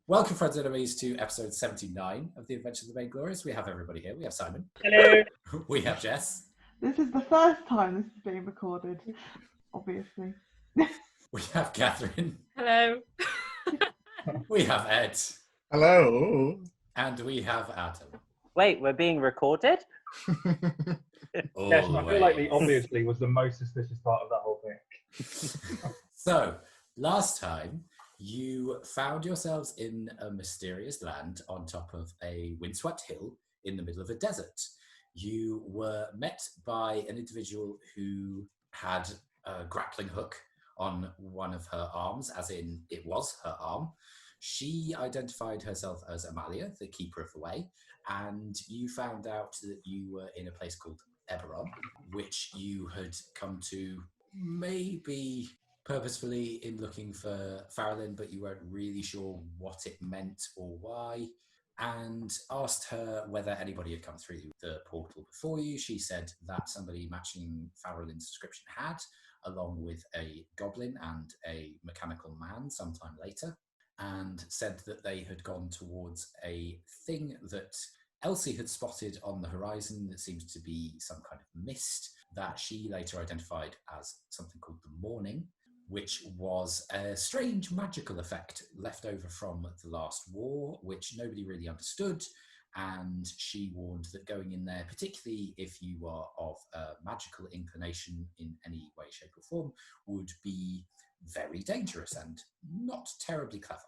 Welcome, friends and enemies, to episode 79 of The Adventures of the Bane Glorious. We have everybody here. We have Simon. Hello. We have Jess. This is the first time this is being recorded, obviously. We have Kathryn. Hello. We have Ed. Hello. And we have Adam. Wait, we're being recorded? All Yes, the I way. feel like the obviously was the most suspicious part of that whole thing. So, last time, you found yourselves in a mysterious land on top of a windswept hill in the middle of a desert. You were met by an individual who had a grappling hook on one of her arms, as in it was her arm. She identified herself as Amalia, the keeper of the way, and you found out that you were in a place called Eberron, which you had come to maybe purposefully in looking for Farrellin, but you weren't really sure what it meant or why, and asked her whether anybody had come through the portal before you. She said that somebody matching Farrellin's description had, along with a goblin and a mechanical man sometime later, and said that they had gone towards a thing that Elsie had spotted on the horizon that seems to be some kind of mist that she later identified as something called the Morning, which was a strange magical effect left over from the last war, which nobody really understood. And she warned that going in there, particularly if you are of a magical inclination in any way, shape or form, would be very dangerous and not terribly clever.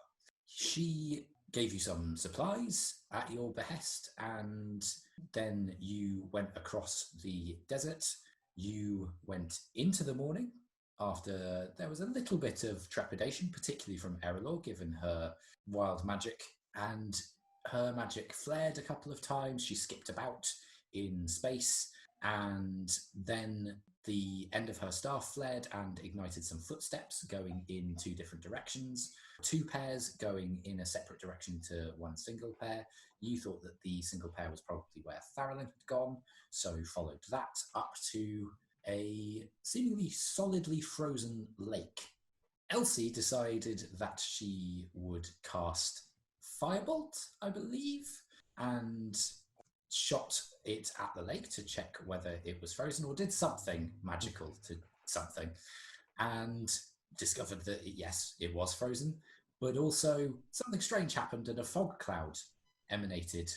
She gave you some supplies at your behest, and then you went across the desert. You went into the Morning after there was a little bit of trepidation, particularly from Erallur, given her wild magic, and her magic flared a couple of times. She skipped about in space, and then the end of her staff flared and ignited some footsteps going in two different directions. Two pairs going in a separate direction to one single pair. You thought that the single pair was probably where Farrellin had gone, so followed that up to a seemingly solidly frozen lake. Elsie decided that she would cast Firebolt, I believe, and shot it at the lake to check whether it was frozen or did something magical to something, and discovered that, yes, it was frozen, but also something strange happened and a fog cloud emanated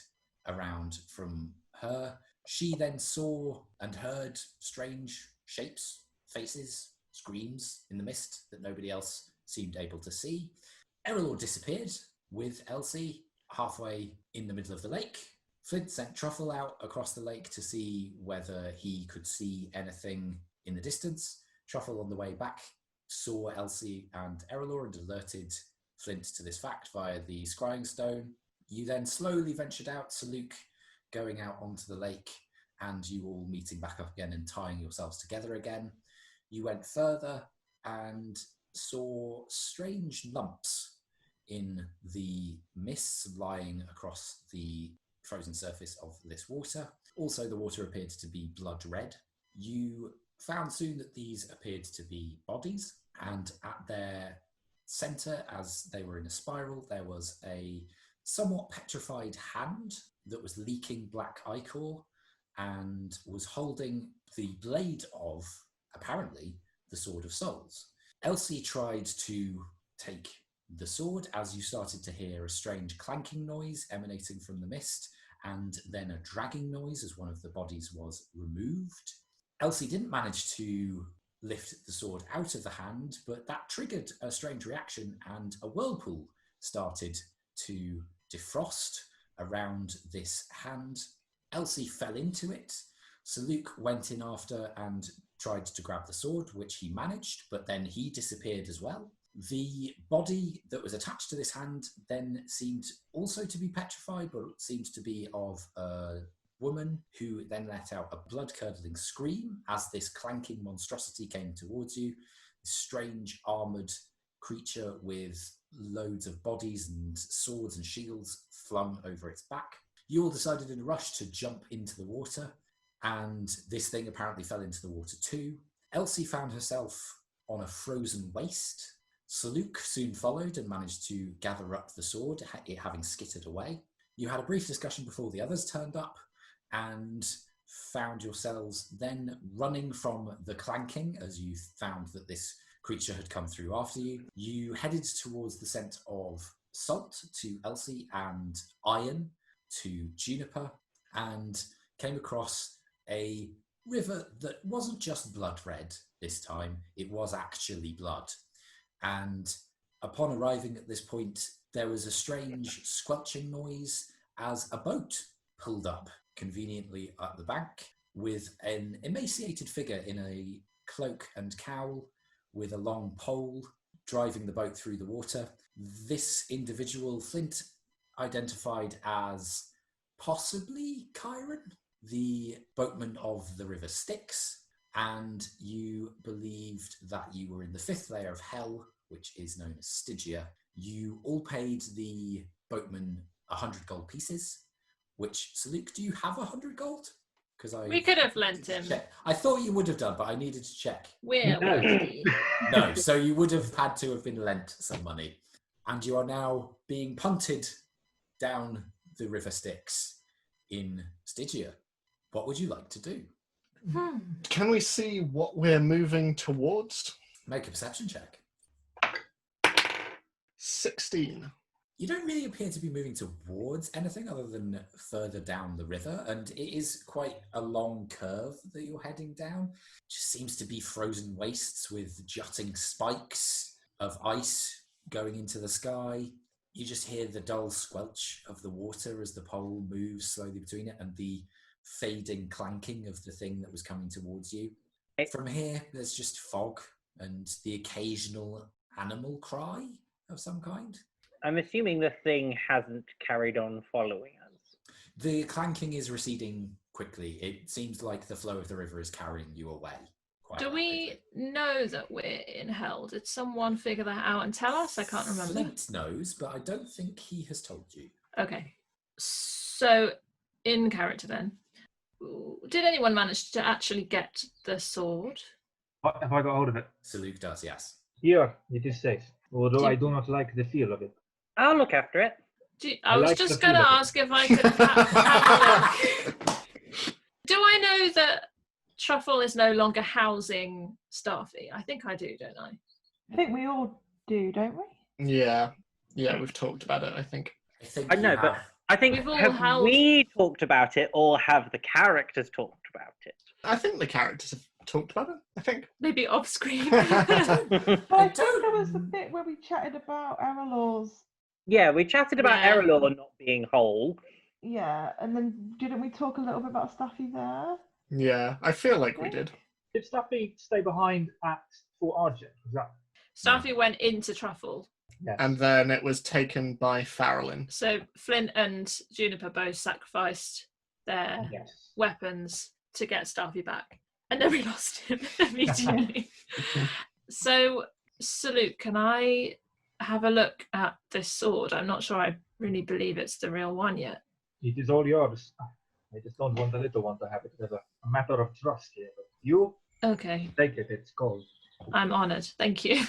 around from her. She then saw and heard strange shapes, faces, screams in the mist that nobody else seemed able to see. Erallur disappeared with Elsie halfway in the middle of the lake. Flint sent Truffle out across the lake to see whether he could see anything in the distance. Truffle, on the way back, saw Elsie and Erallur and alerted Flint to this fact via the scrying stone. You then slowly ventured out, Saluk going out onto the lake, and you all meeting back up again and tying yourselves together again. You went further and saw strange lumps in the mists lying across the frozen surface of this water. Also, the water appeared to be blood red. You found soon that these appeared to be bodies, and at their centre, as they were in a spiral, there was a somewhat petrified hand that was leaking black ichor and was holding the blade of, apparently, the Sword of Souls. Elsie tried to take the sword as you started to hear a strange clanking noise emanating from the mist, and then a dragging noise as one of the bodies was removed. Elsie didn't manage to lift the sword out of the hand, but that triggered a strange reaction, and a whirlpool started to defrost around this hand. Elsie fell into it. Saluk went in after and tried to grab the sword, which he managed, but then he disappeared as well. The body that was attached to this hand then seemed also to be petrified, but seemed to be of a woman who then let out a blood-curdling scream as this clanking monstrosity came towards you. This strange armoured creature with loads of bodies and swords and shields flung over its back. You all decided in a rush to jump into the water, and this thing apparently fell into the water too. Elsie found herself on a frozen waste, Saluk soon followed and managed to gather up the sword, it having skittered away. You had a brief discussion before the others turned up and found yourselves then running from the clanking as you found that this creature had come through after you. You headed towards the scent of salt to Elsie and iron to Juniper and came across a river that wasn't just blood red this time, it was actually blood. And upon arriving at this point, there was a strange squelching noise as a boat pulled up conveniently at the bank with an emaciated figure in a cloak and cowl with a long pole driving the boat through the water. This individual, Flint identified as possibly Chiron, the boatman of the River Styx, and you believed that you were in the 5th layer of hell, which is known as Stygia. You all paid the boatman 100 gold pieces, which, Saluk, do you have 100 gold? We could have lent him. I thought you would have done, but I needed to check. We're wealthy. No, so you would have had to have been lent some money. And you are now being punted down the River Styx in Stygia. What would you like to do? Can we see what we're moving towards? Make a perception check. 16. You don't really appear to be moving towards anything other than further down the river, and it is quite a long curve that you're heading down. It just seems to be frozen wastes with jutting spikes of ice going into the sky. You just hear the dull squelch of the water as the pole moves slowly between it and the fading clanking of the thing that was coming towards you. From here, there's just fog and the occasional animal cry of some kind. I'm assuming the thing hasn't carried on following us. The clanking is receding quickly. It seems like the flow of the river is carrying you away. Do we know that we're in hell? Did someone figure that out and tell us? I can't remember. Flint knows, but I don't think he has told you. Okay. So, in character then, did anyone manage to actually get the sword? Have I got hold of it? Saluk does, yes. Here, it is safe. Although I do not like the feel of it. I'll look after it. I was like just the going to feel of it. ask if I could have a look. Do I know that Truffle is no longer housing Starfy? I think I do, don't I? I think we all do, don't we? Yeah, we've talked about it, I think. I know, but I think We've all have held- we talked about it or have the characters talked about it? I think the characters have talked about it, I think. Maybe off screen. But I think there was a bit where we chatted about Erallur's. Yeah, we chatted about Yeah. Erallur not being whole. Yeah, and then didn't we talk a little bit about Staffy there? Yeah, I feel like we did. Did Staffy stay behind at Fort Argent? Was that? Starfy went into Truffle. Yes. And then it was taken by Farrellin. So Flint and Juniper both sacrificed their Yes. weapons to get Starfy back. And then we lost him immediately. So, Saluk, can I have a look at this sword? I'm not sure I really believe it's the real one yet. It is all yours. I just don't want the little one to have it. There's a matter of trust here. But you Okay, take it. It's gold. I'm honoured. Thank you.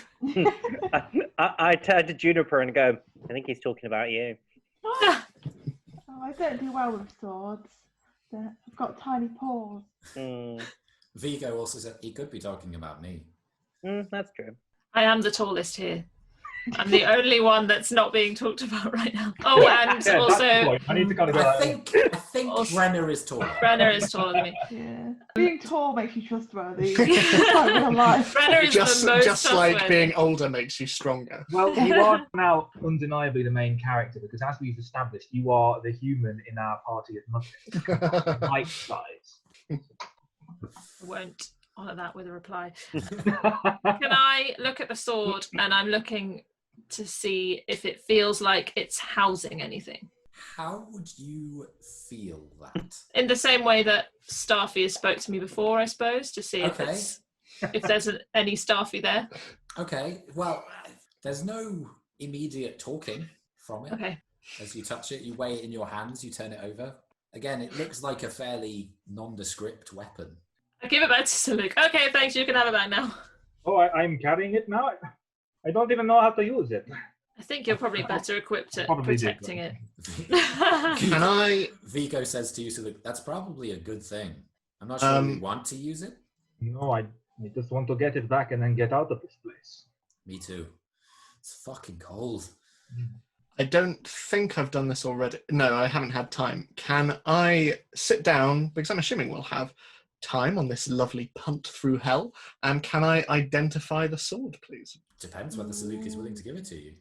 I turn to Juniper and go, I think he's talking about you. Oh, I don't do well with swords. I've got tiny paws. Vigo also said he could be talking about me. That's true. I am the tallest here. I'm the only one that's not being talked about right now. Oh, and Yeah, that's the also point. I need to kind of go I like, think Also- Brenner is taller. Brenner is taller than me. Yeah. Being tall makes you trustworthy. It's like real life. Brenner is Just the most like trustworthy. being older makes you stronger. well, you are now undeniably the main character because, as we've established, you are the human in our party of nothing, height size. I won't honour that with a reply. Can I look at the sword? And I'm looking to see if it feels like it's housing anything. How would you feel that? In the same way that Starfy has spoke to me before, I suppose, to see if Okay. if there's any Starfy there. Okay, well, there's no immediate talking from it. Okay. As you touch it, you weigh it in your hands, you turn it over. Again, it looks like a fairly nondescript weapon. I give it back to Saluk. Okay, thanks. You can have it back now. Oh, I'm carrying it now. I don't even know how to use it. I think you're probably better equipped at Probably did, protecting it. Can I? Vigo says to you, so that's probably a good thing. I'm not sure you want to use it. No, I just want to get it back and then get out of this place. Me too. It's fucking cold. I don't think I've done this already. No, I haven't had time. Can I sit down, because I'm assuming we'll have time on this lovely punt through hell, and can I identify the sword, please? Depends whether Saluk is willing to give it to you.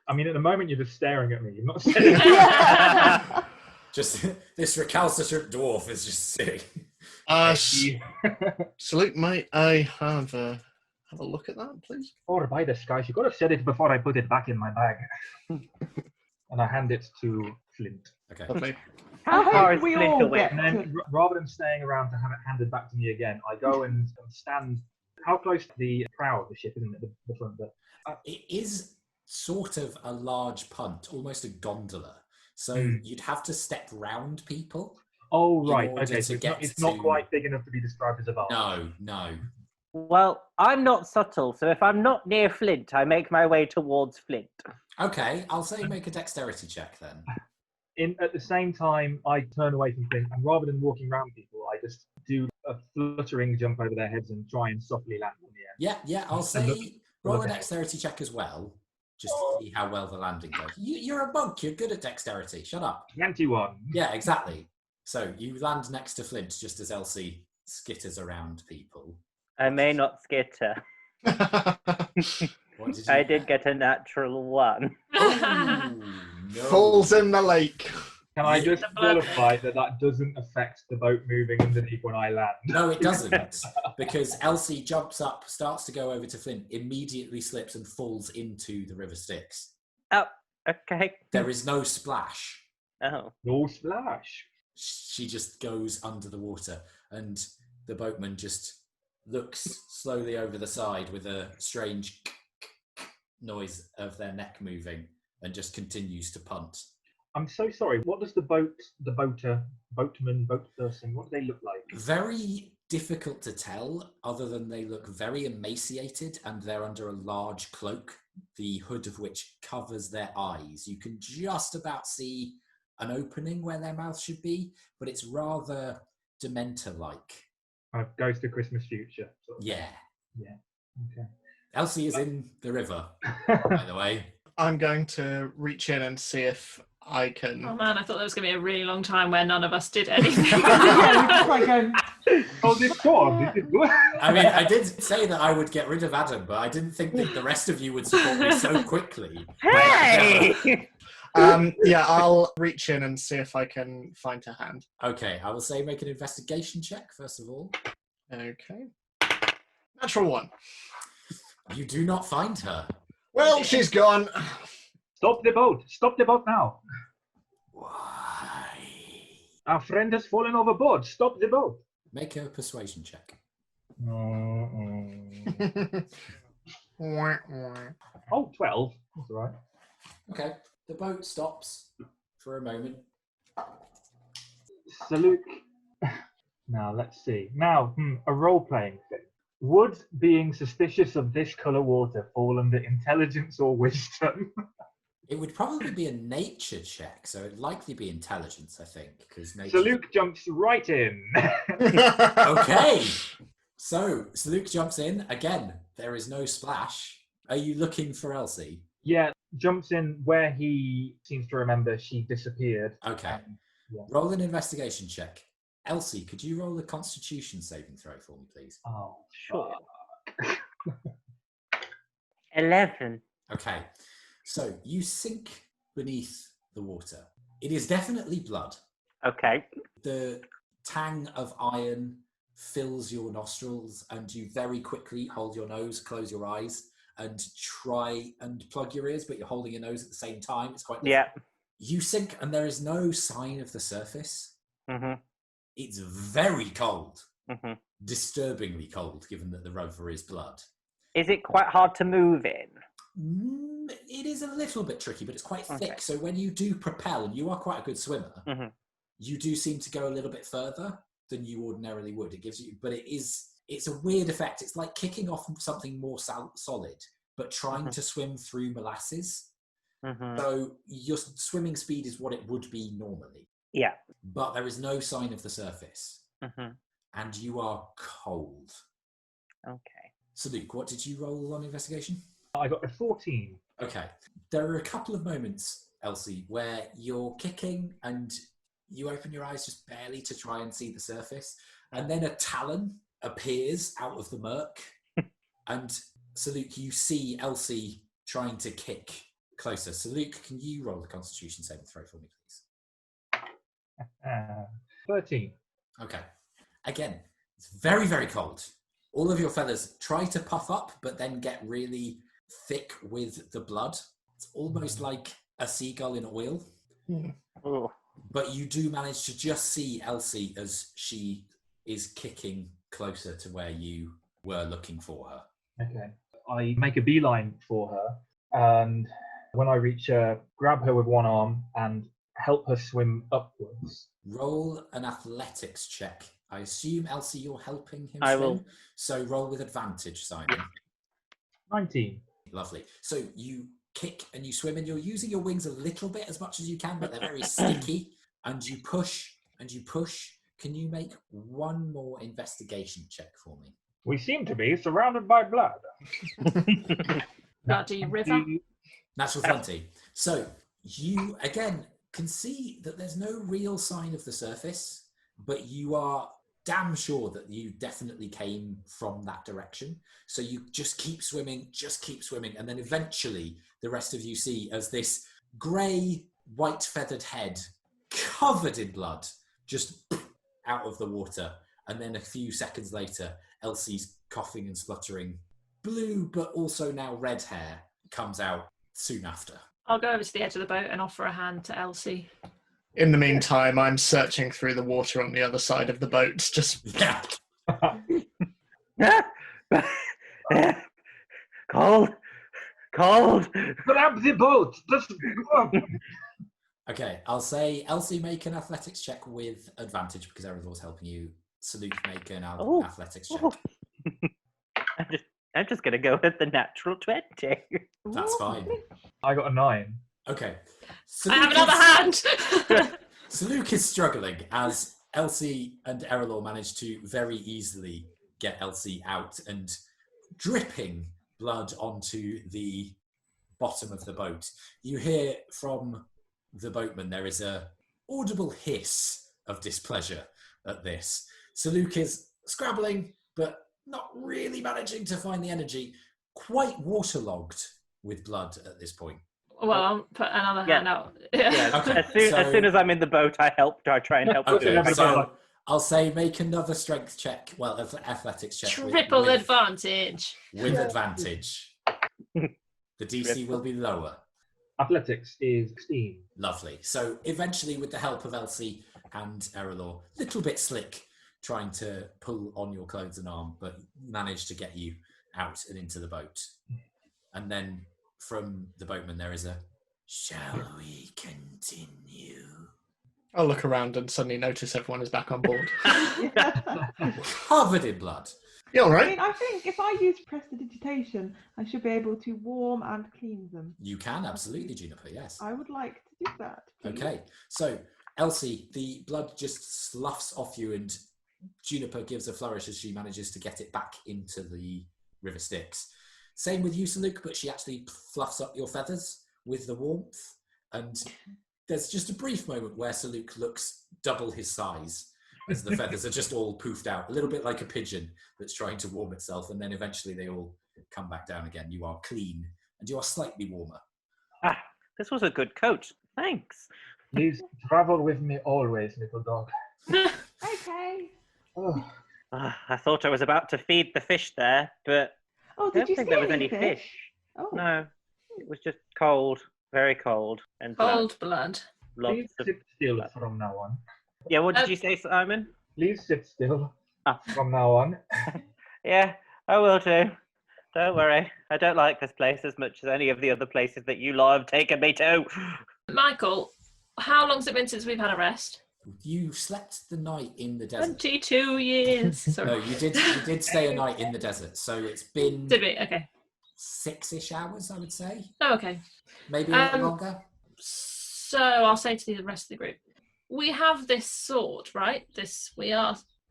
I mean, at the moment, you're just staring at me. You're not saying Yeah. Just this recalcitrant dwarf is just sitting. Salute, might I have a look at that, please? Or by the skies, you could have said it before I put it back in my bag. And I hand it to Flint. Okay. Lovely. How far high is do we Flint all away? get And then, to... rather than staying around to have it handed back to me again, I go and stand. How close to the prow of the ship, isn't it? The front bit. It is sort of a large punt, almost a gondola. So you'd have to step round people. Oh, in right. order Okay, to so get it's not to- quite big enough to be described as a bar. No. Well, I'm not subtle, so if I'm not near Flint, I make my way towards Flint. Okay, I'll say make a dexterity check then. At the same time, I turn away from Flint, and rather than walking around people, I just do a fluttering jump over their heads and try and softly land on the end. Yeah, I'll look- say roll a look at it. dexterity check as well, just to see how well the landing goes. You're a monk, you're good at dexterity, shut up. 21. Yeah, exactly. So you land next to Flint just as Elsie skitters around people. I may not skitter. What did you I did get a natural 1. Oh, no. Falls in the lake. Can I just blood. qualify that doesn't affect the boat moving underneath when I land? No, it doesn't, because Elsie jumps up, starts to go over to Flint, immediately slips and falls into the River Styx. Oh, okay. There is no splash. Oh. No splash. She just goes under the water, and the boatman just looks slowly over the side with a strange noise of their neck moving and just continues to punt. I'm so sorry. What does the boatman, boat person, what do they look like? Very difficult to tell, other than they look very emaciated and they're under a large cloak, the hood of which covers their eyes. You can just about see an opening where their mouth should be, but it's rather Dementor-like. Ghost of Christmas Future. Sort of. Yeah. Okay. Elsie is in the river, by the way. I'm going to reach in and see if I Oh can. man, I thought there was going to be a really long time where none of us did anything. Yeah, we're just like going... Oh, this sword. This is good. I mean, I did say that I would get rid of Adam, but I didn't think that the rest of you would support me so quickly. Hey! Yeah, I'll reach in and see if I can find her hand. Okay, I will say make an investigation check, first of all. Okay. Natural 1. You do not find her. Well, she's gone. Stop the boat. Stop the boat now. Why? Our friend has fallen overboard. Stop the boat. Make a persuasion check. Oh, 12. That's all right. Okay, the boat stops for a moment. Saluk. Now, let's see. Now, a role-playing thing. Would being suspicious of this colour water fall under intelligence or wisdom? It would probably be a nature check, so it'd likely be intelligence, I think, because nature. Saluk jumps right in. Okay, so Saluk jumps in again. There is no splash. Are you looking for Elsie? Yeah, jumps in where he seems to remember she disappeared. Okay. Yeah. Roll an investigation check. Elsie, could you roll a Constitution saving throw for me, please? Oh, Sure. 11. Okay, so you sink beneath the water. It is definitely blood. Okay. The tang of iron fills your nostrils, and you very quickly hold your nose, close your eyes, and try and plug your ears, but you're holding your nose at the same time. It's quite Yeah. You sink, and there is no sign of the surface. Mm-hmm. It's very cold, Mm-hmm. disturbingly cold, given that the river is blood. Is it quite hard to move in? It is a little bit tricky, but it's quite thick. Okay. So when you do propel, and you are quite a good swimmer, Mhm. you do seem to go a little bit further than you ordinarily would. It gives you, but it's a weird effect. It's like kicking off something more solid, but trying to swim through molasses. Mhm. So your swimming speed is what it would be normally. Yeah. But there is no sign of the surface. Mhm. And you are cold. Okay. So Luke, what did you roll on investigation? I got a 14. Okay. There are a couple of moments, Elsie, where you're kicking and you open your eyes just barely to try and see the surface. And then a talon appears out of the murk. And so Luke, you see Elsie trying to kick closer. So Luke, can you roll the Constitution saving throw for me, please? 13. Okay. Again, it's very, very cold. All of your feathers try to puff up, but then get really thick with the blood. It's almost like a seagull in oil. Oh. But you do manage to just see Elsie as she is kicking closer to where you were looking for her. Okay. I make a beeline for her, and when I reach her, grab her with one arm and help her swim upwards. Roll an athletics check. I assume, Elsie, you're helping him I swim. will. So roll with advantage, Simon. 19. Lovely. So you kick and you swim and you're using your wings a little bit as much as you can, but they're very sticky. And you push and you push. Can you make one more investigation check for me? We seem to be surrounded by blood. Bloody river. Natural 20. So you, again, can see that there's no real sign of the surface, but you are damn sure that you definitely came from that direction. So you just keep swimming, and then eventually the rest of you see as this grey, white feathered head covered in blood just out of the water. And then a few seconds later, Elsie's coughing and spluttering, blue but also now red hair comes out soon after. I'll go over to the edge of the boat and offer a hand to Elsie. In the meantime, I'm searching through the water on the other side of the boat. Just Yeah. Cold. Grab the boat! Just... Okay, I'll say Elsie, make an athletics check with advantage because Erallur's helping you. Salute, make an Oh. athletics check. Oh. I'm just going to go with the natural 20. That's fine. I got a 9. Okay. I have another hand! Salute is struggling as Elsie and Erallur manage to very easily get Elsie out and dripping blood onto the bottom of the boat. You hear from the boatman there is a audible hiss of displeasure at this. Saluk is scrabbling, but not really managing to find the energy, quite waterlogged with blood at this point. Well, I'll put another hand out. Yeah. Okay, As soon as I'm in the boat, I try and help. Okay, Okay, so I'll say make another strength check, well, athletics check. Triple with advantage. With advantage. The DC will be lower. Athletics is 16. Lovely. So eventually, with the help of Elsie and Erallur, little bit slick, trying to pull on your clothes and arm, but manage to get you out and into the boat. And then from the boatman, there is a, shall we continue? I'll look around and suddenly notice everyone is back on board. Covered in blood. You all I right? mean, I think if I use prestidigitation, I should be able to warm and clean them. You can, absolutely, Juniper, yes. I would like to do that. Please. Okay, so Elsie, the blood just sloughs off you and Juniper gives a flourish as she manages to get it back into the River Styx. Same with you, Saluk, but she actually fluffs up your feathers with the warmth. And there's just a brief moment where Saluk looks double his size as the feathers are just all poofed out, a little bit like a pigeon that's trying to warm itself. And then eventually they all come back down again. You are clean and you are slightly warmer. Ah, this was a good coach. Thanks. Please travel with me always, little dog. Okay. Oh, I thought I was about to feed the fish there, but Oh, I did don't you think see there was any fish? fish. Oh. No, it was just cold, very cold, and Cold blood. lots please of. sit still from now on. Yeah, what did you say, Simon? Please sit still Ah. from now on. Yeah, I will do. Don't worry. I don't like this place as much as any of the other places that you lot have taken me to. Michael, how long's it been since we've had a rest? You slept the night in the desert. 22 years. Sorry. No, you did stay a night in the desert. So it's been Did we? Okay. 6-ish hours, I would say. Oh, okay. Maybe a little longer. So I'll say to the rest of the group, we have this sword, right?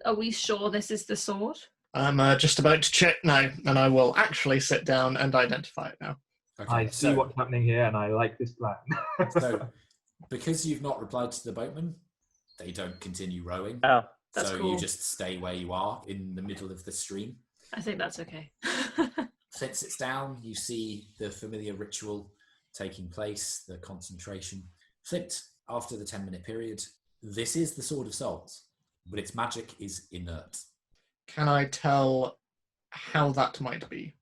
Are we sure this is the sword? I'm just about to check now, and I will actually sit down and identify it now. Okay, I see what's happening here, and I like this plan. So, because you've not replied to the boatman, they don't continue rowing. Oh, That's so cool. you just stay where you are in the middle of the stream. I think that's okay. Flint sits down. You see the familiar ritual taking place, the concentration. Flint, after the 10-minute period, this is the Sword of Souls, but its magic is inert. Can I tell how that might be?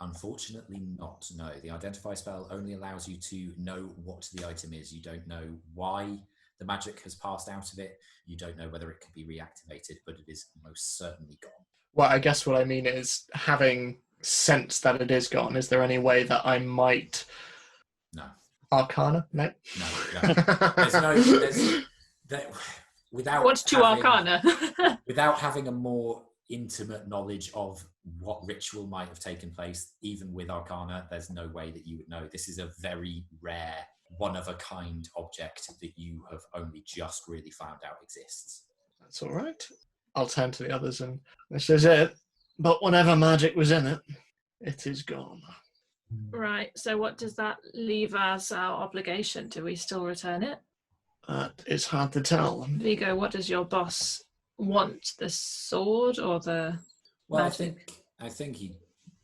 Unfortunately not, no. The Identify spell only allows you to know what the item is. You don't know why the magic has passed out of it. You don't know whether it can be reactivated, but it is most certainly gone. Well, I guess what I mean is, having sensed that it is gone, is there any way that I might... No. Arcana? No. Without What's to Arcana? without having a more intimate knowledge of what ritual might have taken place, even with Arcana, there's no way that you would know. This is a very rare, one-of-a-kind object that you have only just really found out exists. That's all right. I'll turn to the others, and this is it. But whatever magic was in it, it is gone. Right, so what does that leave as our obligation? Do we still return it? It's hard to tell. Vigo, what does your boss want? The sword or the Well, magic? I think he,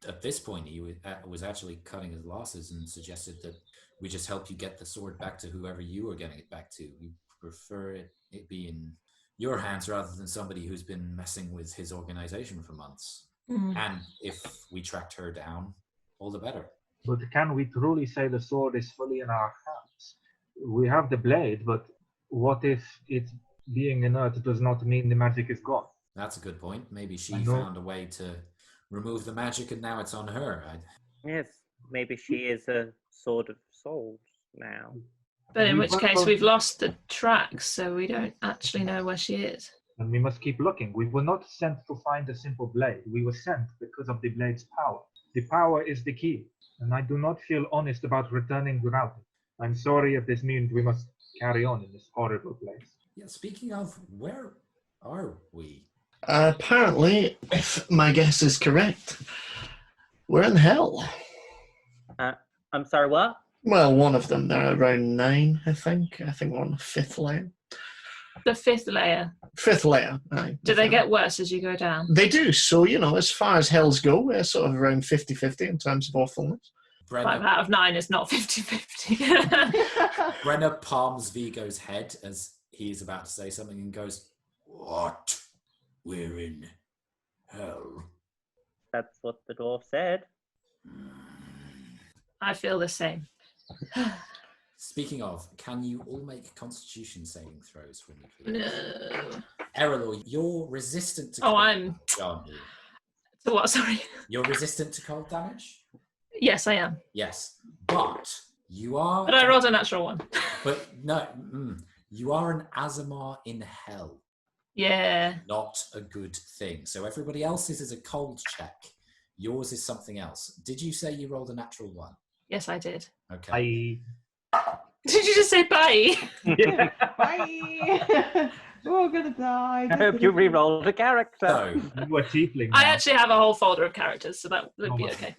at this point, he was actually cutting his losses and suggested that we just help you get the sword back to whoever you are getting it back to. We prefer it be in your hands rather than somebody who's been messing with his organization for months. And if we tracked her down, all the better. But can we truly say the sword is fully in our hands? We have the blade, but what if it being inert does not mean the magic is gone? That's a good point. Maybe she found a way to remove the magic and now it's on her. yes. Maybe she is a Sword of Souls now. But in We which went case on- we've lost the tracks, so we don't actually know where she is. And we must keep looking. We were not sent to find a simple blade. We were sent because of the blade's power. The power is the key, and I do not feel honest about returning without it. I'm sorry if this means we must carry on in this horrible place. Yeah, speaking of, where are we? Apparently, if my guess is correct, we're in hell. I'm sorry, what? Well, one of them, they're around 9, I think. I think we're on the 5th layer. The 5th layer. 5th layer, aye. Do they get worse as you go down? They do. So, as far as hells go, we're sort of around 50-50 in terms of awfulness. 5 out of 9 is not 50-50. Brenna palms Vigo's head as he is about to say something and goes, "What? We're in hell." That's what the dwarf said. I feel the same. Speaking of, can you all make Constitution saving throws for me, please? No. Erallur, you're resistant to Oh, cold I'm... damage, aren't you? So what, sorry? You're resistant to cold damage? Yes, I am. Yes, but you are... But I rolled a natural one. But no, you are an Azamar in hell. Yeah. Not a good thing. So everybody else's is a cold check. Yours is something else. Did you say you rolled a natural one? Yes, I did. Okay. Did you just say bye? Bye. We're all gonna die. I hope you re-rolled a character. So, You are tiefling I now. actually have a whole folder of characters, so that would Oh be my okay.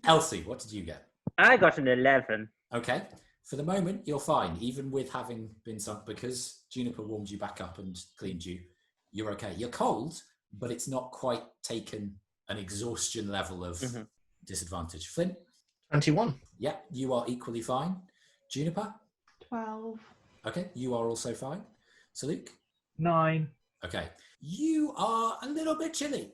Elsie, what did you get? I got an 11. Okay. For the moment, you're fine, even with having been sunk, because Juniper warmed you back up and cleaned you. You're okay. You're cold, but it's not quite taken an exhaustion level of disadvantage. Flint? 21. Yeah, you are equally fine. Juniper? 12. Okay, you are also fine. So Luke? 9. Okay. You are a little bit chilly.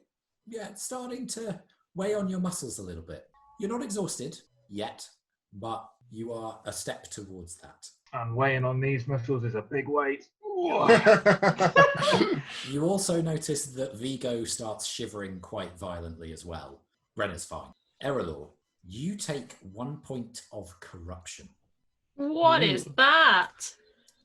Yeah, it's starting to weigh on your muscles a little bit. You're not exhausted yet, but you are a step towards that. And weighing on these muscles is a big weight. You also notice that Vigo starts shivering quite violently as well. Brenna's fine. Erallur, you take 1 point of corruption. What is that?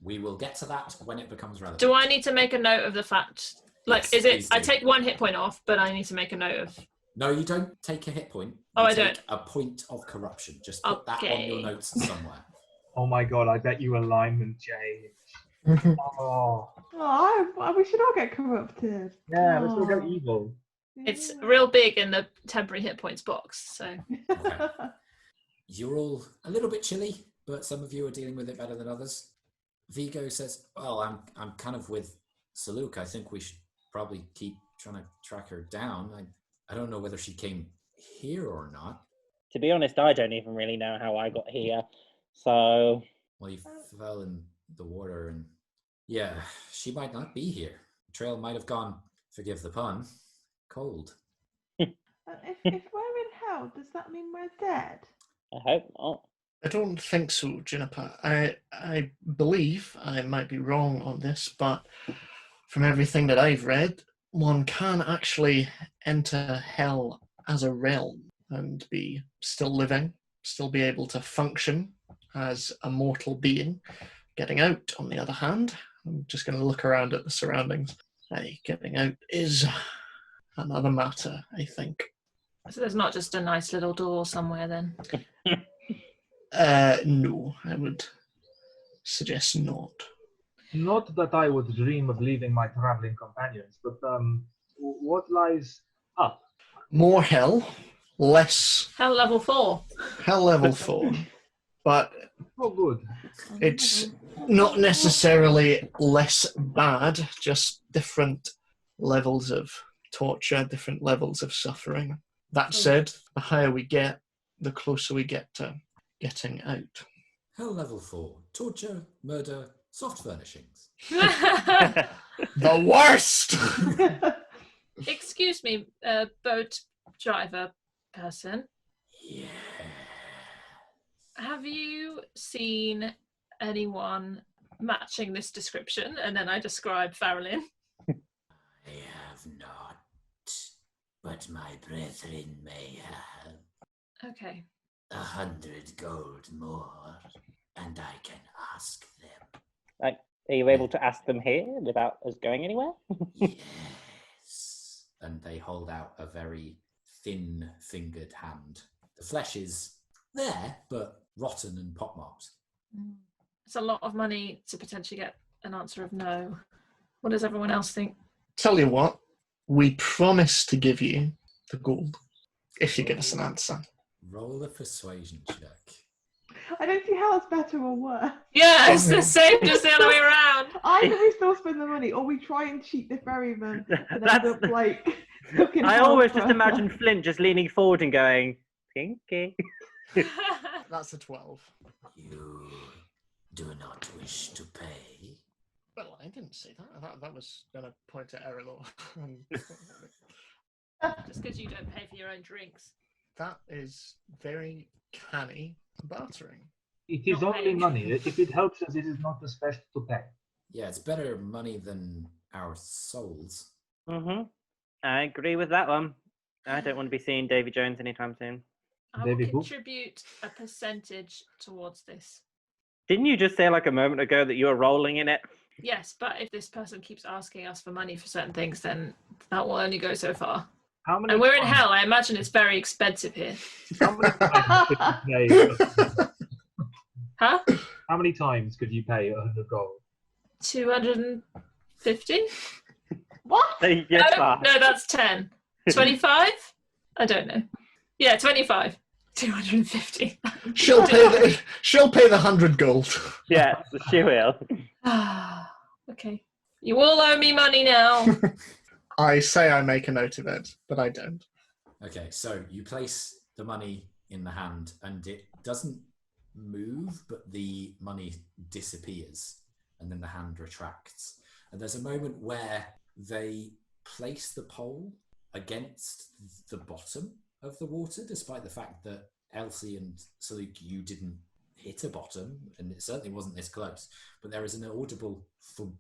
We will get to that when it becomes relevant. Do I need to make a note of the fact? Like, Yes, is it? please I do. take 1 hit point off, but I need to make a note of No, you don't take a hit point. Oh, You I take don't. a point of corruption. Just put that on your Okay. notes somewhere. Oh my god, I bet you alignment change. Oh. Oh, we should all get corrupted. Yeah, let's all go Oh. evil. It's real big in the temporary hit points box, so Okay. You're all a little bit chilly, but some of you are dealing with it better than others. Vigo says, well, I'm kind of with Saluk. I think we should probably keep trying to track her down. I don't know whether she came here or not. To be honest, I don't even really know how I got here. So, Well, you fell in the water and yeah, she might not be here. The trail might have gone, forgive the pun, cold. If we're in hell, does that mean we're dead? I hope not. I don't think so, Juniper. I believe, I might be wrong on this, but from everything that I've read, one can actually enter hell as a realm and be still living, still be able to function as a mortal being. Getting out, on the other hand, I'm just going to look around at the surroundings. Getting out is another matter, I think. so there's not just a nice little door somewhere then. No, I would suggest not. Not that I would dream of leaving my traveling companions, but what lies up? More hell, less Hell level 4. hell level 4. But Oh, good. it's not necessarily less bad, just different levels of torture, different levels of suffering. That said, the higher we get, the closer we get to getting out. Hell level 4, torture, murder, soft furnishings. The worst! Excuse me, boat driver person. Yeah. Have you seen anyone matching this description? And then I describe Farrellin. I have not, but my brethren may have. Okay. 100 gold more, and I can ask them. Are you able to ask them here without us going anywhere? Yes. And they hold out a very thin-fingered hand. The flesh is there, but rotten and pockmarked. It's a lot of money to potentially get an answer of no. What does everyone else think? Tell you what, we promise to give you the gold if you give us an answer. Roll a persuasion check. I don't see how it's better or worse. Yeah, it's the same, just the other way around. Either we still spend the money, or we try and cheat the ferryman and That's- end up like stuck in I hell always just forever. imagine Flint just leaning forward and going, pinky. That's a 12. You do not wish to pay? Well, I didn't say that. That was going to point at Erallur. Just because you don't pay for your own drinks. That is very canny bartering. It is Not only paying. money. If it helps us, it is not a special to pay. Yeah, it's better money than our souls. I agree with that one. I don't want to be seeing Davy Jones anytime soon. I will David who? contribute a percentage towards this. Didn't you just say like a moment ago that you were rolling in it? Yes, but if this person keeps asking us for money for certain things, then that will only go so far. How many And we're in times- hell. I imagine it's very expensive here. How many times could you pay? Huh? How many times could you pay 100 gold? 250? What? Yes, no, sir. no, that's 10. 25? I don't know. Yeah, 25. 250. She'll pay the 100 gold. Yeah, she will. Okay. You all owe me money now. I say I make a note of it, but I don't. Okay, so you place the money in the hand and it doesn't move, but the money disappears and then the hand retracts. And there's a moment where they place the pole against the bottom of the water, despite the fact that Elsie and Saluk, you didn't hit a bottom, and it certainly wasn't this close. But there is an audible thunk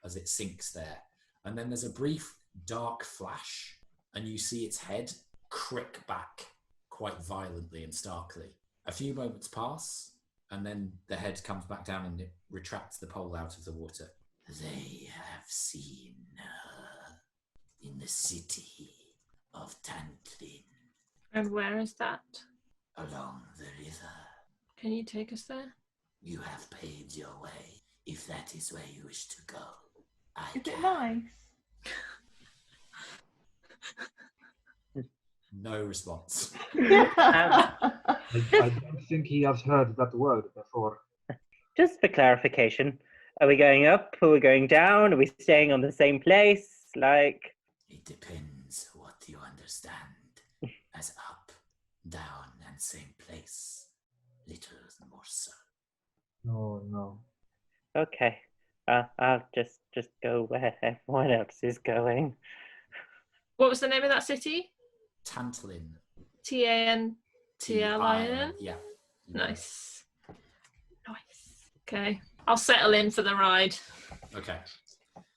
as it sinks there. And then there's a brief dark flash, and you see its head crick back quite violently and starkly. A few moments pass, and then the head comes back down and it retracts the pole out of the water. They have seen her in the city. of Tantlin And where is that? along the river. Can you take us there? You have paved your way. If that is where you wish to go, I Is can. it nice? No response. I don't think he has heard that word before. Just for clarification, are we going up? Are we going down? Are we staying on the same place? Like, It depends what you understand as up, down, and same place. Little more so. No, no. okay, I'll just go where everyone else is going. What was the name of that city? Tantlin. Tantlin. Yeah. Nice. Nice. Okay. I'll settle in for the ride. Okay.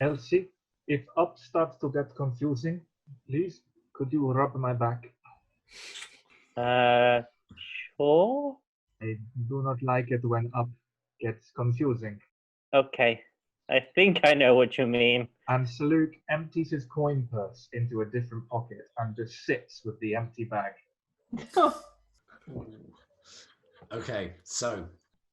Elsie, if up starts to get confusing, please, could you rub my back? Sure. I do not like it when up gets confusing. Okay, I think I know what you mean. And Saluk empties his coin purse into a different pocket and just sits with the empty bag. Okay, so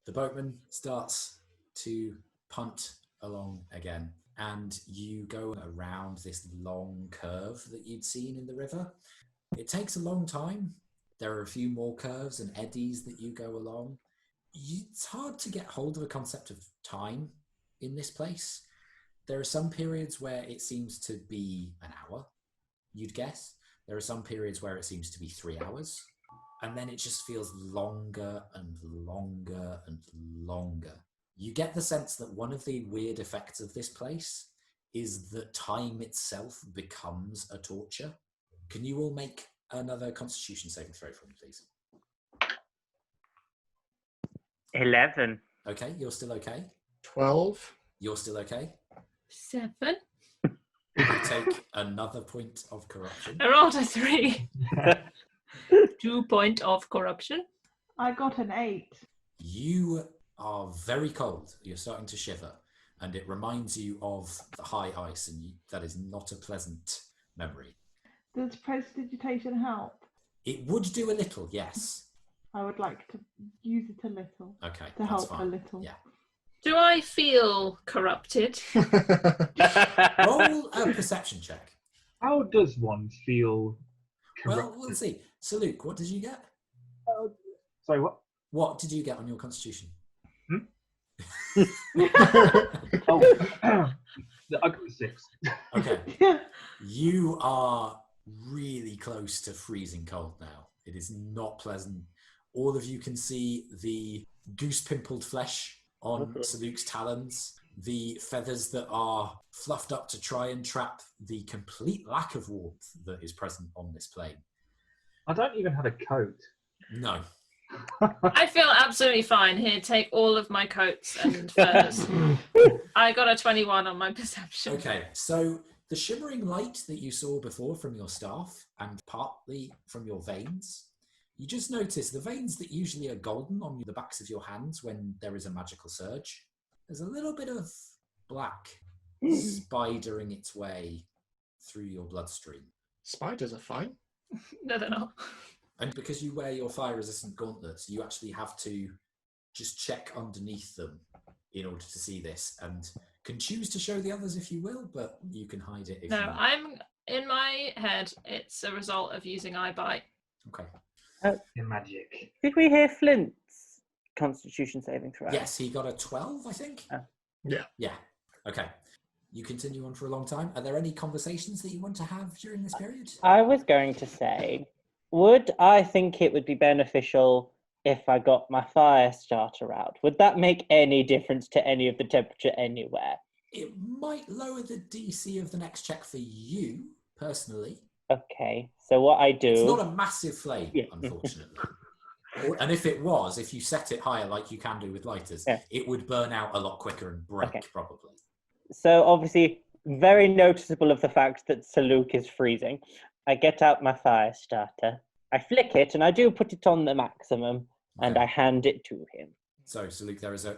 the boatman starts to punt along again, and you go around this long curve that you'd seen in the river. It takes a long time. There are a few more curves and eddies that you go along. It's hard to get hold of a concept of time in this place. There are some periods where it seems to be an hour, you'd guess. There are some periods where it seems to be 3 hours. And then it just feels longer and longer and longer. You get the sense that one of the weird effects of this place is that time itself becomes a torture. Can you all make another Constitution saving throw for me, please? 11. Okay, you're still okay? 12. You're still okay? 7. You take another point of corruption. I rolled a 3. 2 point of corruption. I got an 8. You are very cold. You're starting to shiver, and it reminds you of the high ice, and that is not a pleasant memory. Does prestidigitation help? It would do a little, yes. I would like to use it a little Okay, to that's help fine. a little. Yeah. Do I feel corrupted? Roll a perception check. How does one feel Well, corrupted? we'll see. So, Luke, what did you get? Sorry, what? What did you get on your Constitution? Oh, I got 6. Okay. You are really close to freezing cold now. It is not pleasant. All of you can see the goose-pimpled flesh on Saluk's talons, the feathers that are fluffed up to try and trap the complete lack of warmth that is present on this plane. I don't even have a coat. No. I feel absolutely fine. Here, take all of my coats and furs. I got a 21 on my perception. Okay, so the shimmering light that you saw before from your staff and partly from your veins, you just notice the veins that usually are golden on the backs of your hands when there is a magical surge. There's a little bit of black spidering its way through your bloodstream. Spiders are fine. No, they're not. And because you wear your fire-resistant gauntlets, you actually have to just check underneath them in order to see this, and can choose to show the others if you will, but you can hide it if you... No, I'm in my head. It's a result of using eye bite. Okay. In magic. Did we hear Flint's Constitution saving throw? Yes, he got a 12, I think. Yeah. Yeah. Okay. You continue on for a long time. Are there any conversations that you want to have during this period? I was going to say, would I think it would be beneficial if I got my fire starter out? Would that make any difference to any of the temperature anywhere? It might lower the DC of the next check for you, personally. Okay, so what I do... It's not a massive flame, Yeah. unfortunately. And if it was, if you set it higher like you can do with lighters, Yeah. it would burn out a lot quicker and break, Okay. probably. So obviously, very noticeable of the fact that Saluk is freezing. I get out my fire starter, I flick it, and I do put it on the maximum, and Okay. I hand it to him. So, Luke, there is a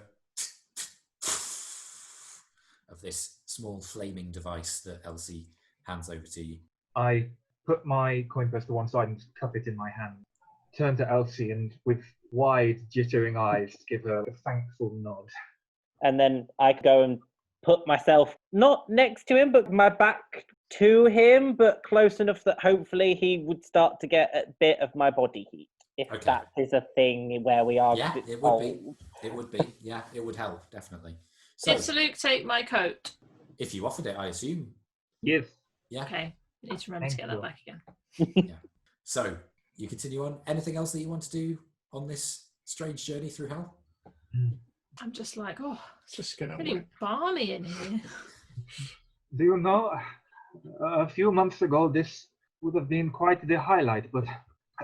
of this small flaming device that Elsie hands over to you. I put my coin purse to one side and cup it in my hand. Turn to Elsie and with wide, jittering eyes, give her a thankful nod. And then I go and put myself not next to him, but my back to him, but close enough that hopefully he would start to get a bit of my body heat. If Okay. that is a thing where we are. Yeah, it would be. It would be. Yeah, it would help, definitely. So, Did Saluk take my coat? if you offered it, I assume. Yes. Yeah. Okay, need to remember to Thank get that you. back again. So, you continue on. Anything else that you want to do on this strange journey through hell? I'm just like, oh, It's just gonna pretty work. balmy in here. Do you know, a few months ago, this would have been quite the highlight, but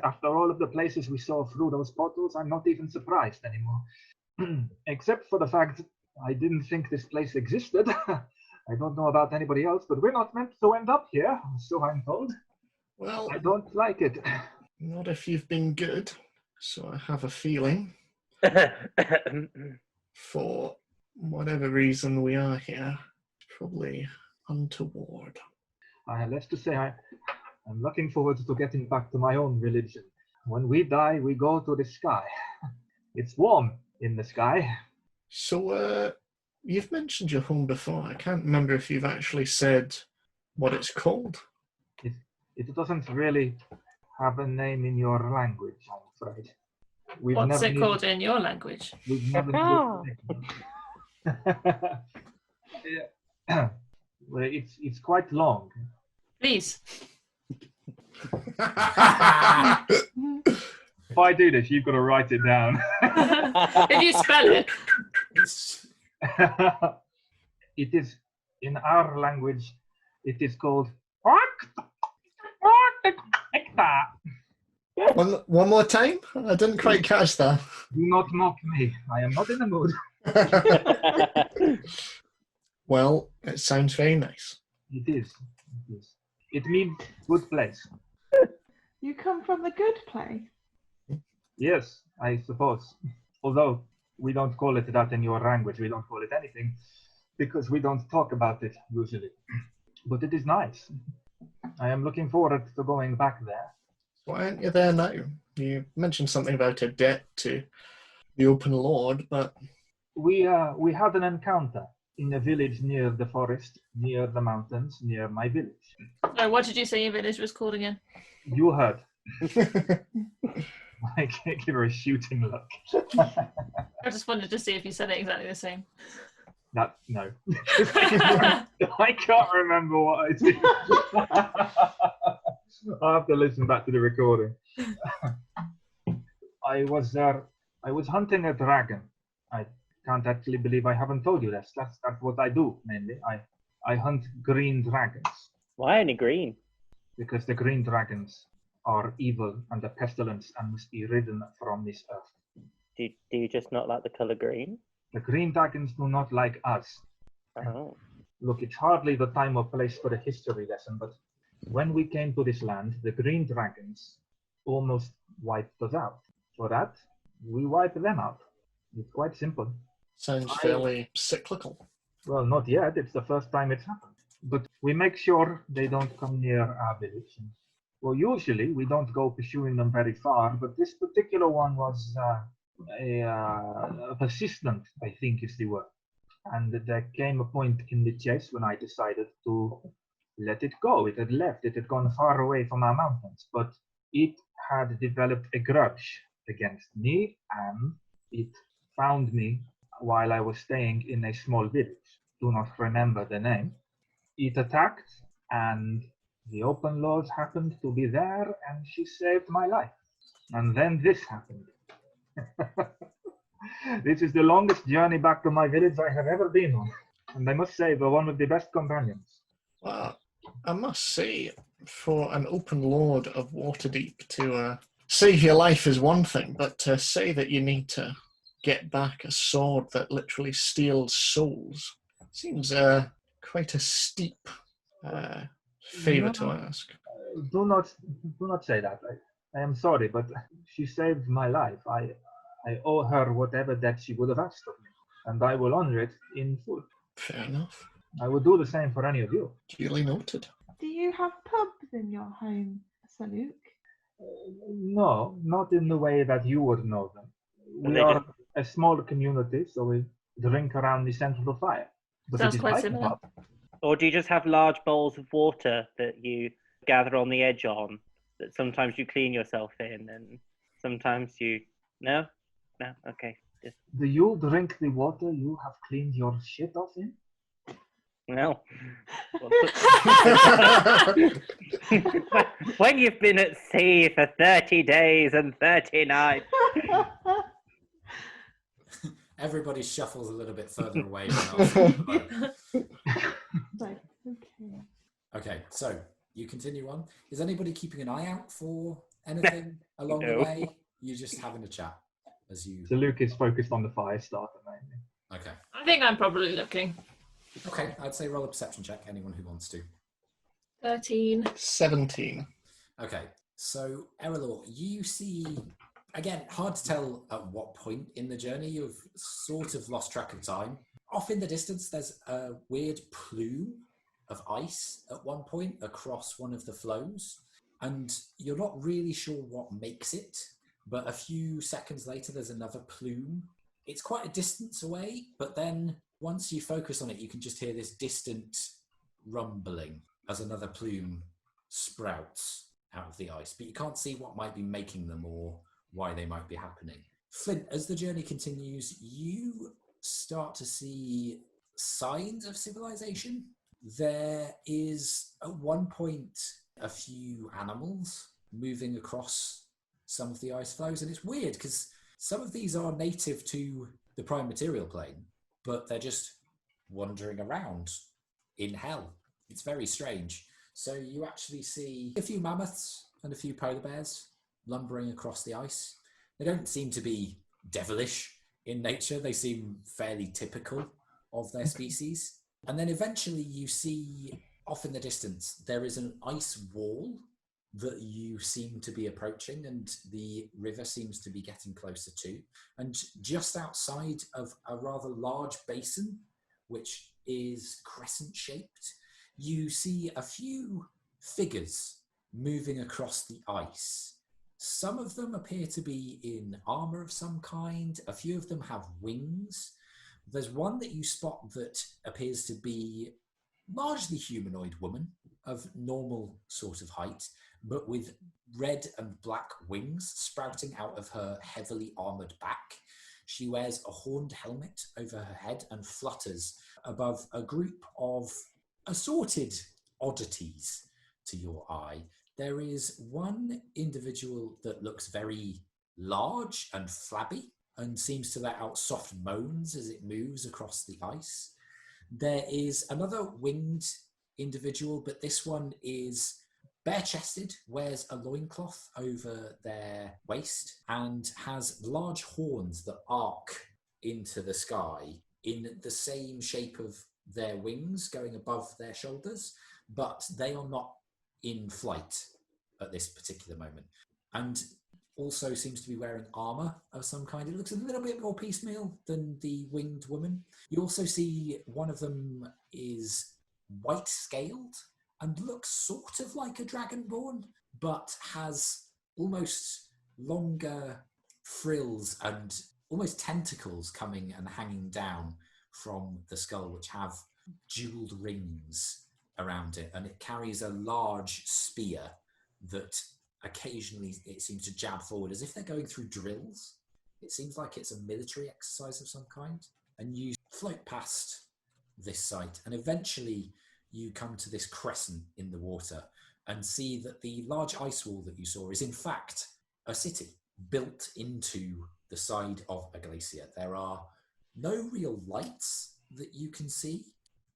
after all of the places we saw through those portals, I'm not even surprised anymore. Except for the fact I didn't think this place existed. I don't know about anybody else, but we're not meant to end up here, so I'm told. Well, I don't like it. not if you've been good. So I have a feeling, for whatever reason we are here, probably untoward. Let's just say I'm looking forward to getting back to my own religion. When we die, we go to the sky. It's warm in the sky. So, you've mentioned your home before. I can't remember if you've actually said what it's called. It doesn't really have a name in your language, I'm afraid. What's it called in your language? We've never needed yeah. Well, it's quite long. Please. If I do this, you've got to write it down. If you spell it. It is, in our language, it is called. One more time? I didn't quite catch that. Do not mock me. I am not in the mood. Well, it sounds very nice. It is. It is. It means good place. You come from the good place. Yes, I suppose. Although we don't call it that in your language, we don't call it anything because we don't talk about it usually. But it is nice. I am looking forward to going back there. Why aren't you there now? You mentioned something about a debt to the Open Lord, but We had an encounter in a village near the forest, near the mountains, near my village. So what did you say your village was called again? You heard. I can't give her a shooting look. I just wanted to see if you said it exactly the same. No. I can't remember what I did. I'll have to listen back to the recording. I was hunting a dragon. I can't actually believe I haven't told you this. That's what I do mainly. I hunt green dragons Why only green? because the green dragons are evil and a pestilence and must be ridden from this earth. Do you just not like the colour green? The green dragons do not like us. Oh. Look, it's hardly the time or place for a history lesson, but when we came to this land, the green dragons almost wiped us out. For that, we wiped them out. It's quite simple. sounds fairly cyclical. Well, not yet. It's the first time it's happened. But we make sure they don't come near our village. Well, usually we don't go pursuing them very far, but this particular one was persistent, I think is the word. And there came a point in the chase when I decided to let it go. It had left. It had gone far away from our mountains, but it had developed a grudge against me, and it found me while I was staying in a small village. Do not remember the name. It attacked, and the Open Lords happened to be there, and she saved my life. And then this happened. This is the longest journey back to my village I have ever been on. And I must say, we're one of the best companions. Well, I must say, for an Open Lord of Waterdeep to save your life is one thing, but to say that you need to get back a sword that literally steals souls seems quite a steep favour to ask. Do not say that. I am sorry, but she saved my life. I owe her whatever that she would have asked of me, and I will honor it in full. Fair enough. I would do the same for any of you. Duly noted. Do you have pubs in your home, Saluk? No, not in the way that you would know them. We they are a small community, so we drink around the central fire. But Sounds it is quite like a similar. pub. Or do you just have large bowls of water that you gather on the edge on, that sometimes you clean yourself in, and sometimes you... No? No? Okay. Just... Do you drink the water you have cleaned your shit off in? No. When you've been at sea for 30 days and 30 nights. Everybody shuffles a little bit further away from the boat. Right, okay. Okay, so you continue on. Is anybody keeping an eye out for anything along the No. way? You're just having a chat as you... So Luke is focused on the fire starter mainly. Okay. I think I'm probably looking. Okay, I'd say roll a perception check, anyone who wants to. 13. 17. Okay, so Erallur, you see, again, hard to tell at what point in the journey. You've sort of lost track of time. Off in the distance, there's a weird plume of ice at one point across one of the flows, and you're not really sure what makes it, but a few seconds later, there's another plume. It's quite a distance away, but then once you focus on it, you can just hear this distant rumbling as another plume sprouts out of the ice, but you can't see what might be making them or why they might be happening. Flint, as the journey continues, you start to see signs of civilization. There is, at one point, a few animals moving across some of the ice flows, and it's weird because some of these are native to the prime material plane, but they're just wandering around in hell. It's very strange. So you actually see a few mammoths and a few polar bears lumbering across the ice. They don't seem to be devilish in nature. They seem fairly typical of their species. And then eventually you see off in the distance, there is an ice wall that you seem to be approaching, and the river seems to be getting closer to. And just outside of a rather large basin, which is crescent shaped, you see a few figures moving across the ice. Some of them appear to be in armor of some kind. A few of them have wings. There's one that you spot that appears to be largely humanoid woman of normal sort of height, but with red and black wings sprouting out of her heavily armored back. She wears a horned helmet over her head and flutters above a group of assorted oddities to your eye. There is one individual that looks very large and flabby and seems to let out soft moans as it moves across the ice. There is another winged individual, but this one is bare-chested, wears a loincloth over their waist, and has large horns that arc into the sky in the same shape of their wings going above their shoulders, but they are not in flight at this particular moment. And also seems to be wearing armor of some kind. It looks a little bit more piecemeal than the winged woman. You also see one of them is white-scaled and looks sort of like a dragonborn, but has almost longer frills and almost tentacles coming and hanging down from the skull, which have jeweled rings around it, and it carries a large spear that occasionally it seems to jab forward as if they're going through drills. It seems like it's a military exercise of some kind. And you float past this site, and eventually you come to this crescent in the water and see that the large ice wall that you saw is in fact a city built into the side of a glacier. There are no real lights that you can see.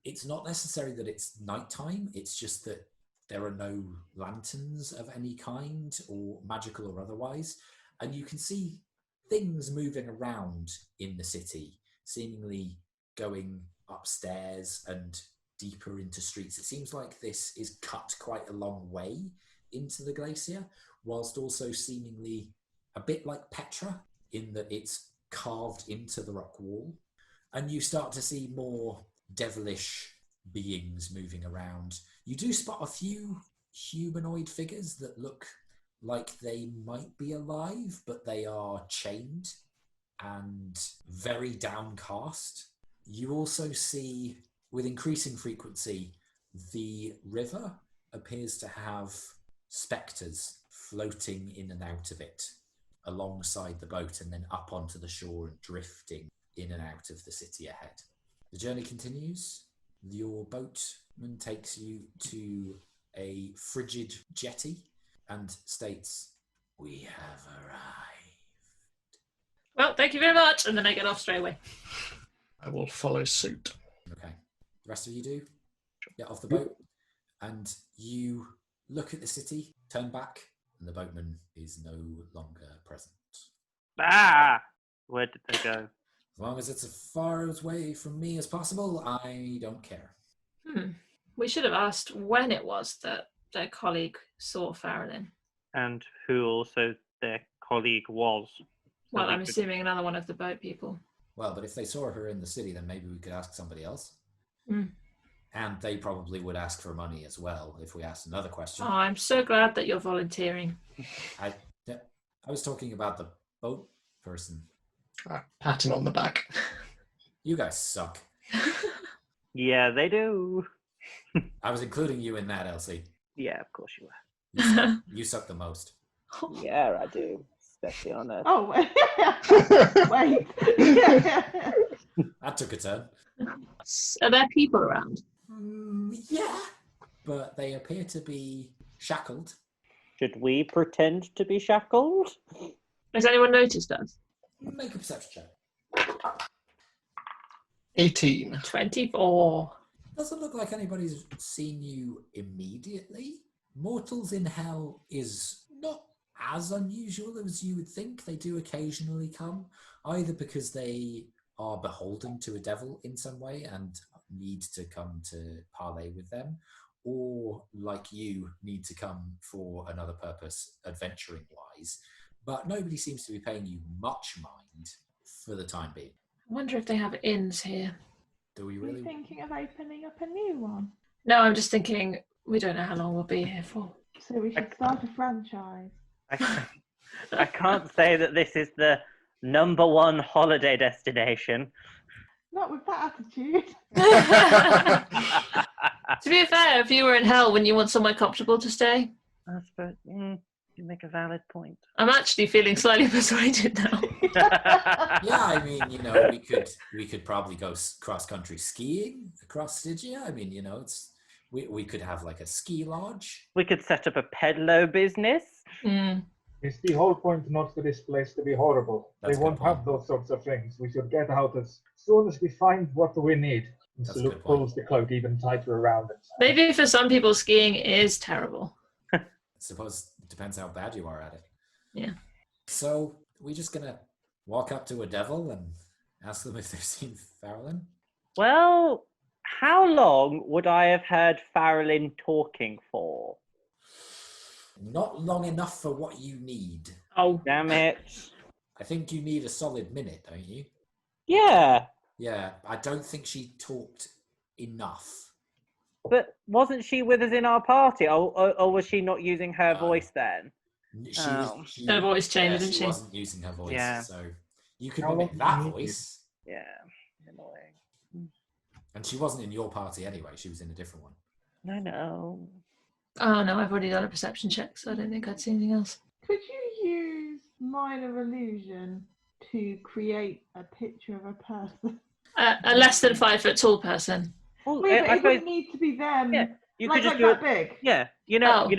It's not necessary that it's nighttime, it's just that there are no lanterns of any kind, or magical or otherwise, and you can see things moving around in the city, seemingly going upstairs and deeper into streets. It seems like this is cut quite a long way into the glacier, whilst also seemingly a bit like Petra in that it's carved into the rock wall. And you start to see more devilish beings moving around. You do spot a few humanoid figures that look like they might be alive, but they are chained and very downcast. You also see, with increasing frequency, the river appears to have spectres floating in and out of it alongside the boat and then up onto the shore and drifting in and out of the city ahead. The journey continues. Your boatman takes you to a frigid jetty and states, "We have arrived." Well, thank you very much. And then I get off straight away. I will follow suit. Okay. The rest of you do? Get off the boat and you look at the city, turn back, and the boatman is no longer present. Ah! Where did they go? As long as it's as far away from me as possible, I don't care. We should have asked when it was that their colleague saw Farrellin. And who also their colleague was. Well, we I'm could- assuming another one of the boat people. Well, but if they saw her in the city, then maybe we could ask somebody else. Mm. And they probably would ask for money as well if we asked another question. Oh, I'm so glad that you're volunteering. I was talking about the boat person. Pat him on the back. You guys suck. Yeah, they do. I was including you in that, Elsie. Yeah, of course you were. You suck the most. Yeah, I do. Especially on Earth. Oh, wait. That took a turn. Are there people around? Yeah. But they appear to be shackled. Should we pretend to be shackled? Has anyone noticed us? Make a perception check. 18. 24. Doesn't look like anybody's seen you immediately. Mortals in hell is not as unusual as you would think. They do occasionally come, either because they are beholden to a devil in some way and need to come to parley with them, or like you need to come for another purpose, adventuring wise. But nobody seems to be paying you much mind for the time being. I wonder if they have inns here. Do we Are really? you thinking of opening up a new one? No, I'm just thinking we don't know how long we'll be here for. So we should start a franchise. I can't say that this is the #1 holiday destination. Not with that attitude. To be fair, if you were in hell, wouldn't you want somewhere comfortable to stay? I suppose you make a valid point. I'm actually feeling slightly persuaded now. Yeah, I mean, we could probably go cross country skiing across Stygia. I mean, we could have like a ski lodge. We could set up a pedalo business. Mm. Is the whole point not for this place to be horrible? That's a They won't good point. have those sorts of things. We should get out as soon as we find what we need. And That's a Salute good point. pulls the cloak even tighter around it. Maybe for some people, skiing is terrible. I suppose it depends how bad you are at it. Yeah. So we're just gonna walk up to a devil and ask them if they've seen Farrellin? Well, how long would I have heard Farrellin talking for? Not long enough for what you need. Oh, Damn it. I think you need a solid minute, don't you? Yeah, Yeah, I don't think she talked enough. but wasn't she with us in our party? Or was she not using her voice then? She Oh. her voice changed, didn't she she? wasn't using her voice, Yeah. so you could How mimic long that do you need voice. Yeah, annoying. And she wasn't in your party anyway, she was in a different one. I know. Oh no, I've already done a perception check, so I don't think I'd see anything else. Could you use minor illusion to create a picture of a person? A less than 5 foot tall person. Well, Wait, but I it suppose, wouldn't need to be them. yeah, you like could just like do that it. big. Yeah, Oh.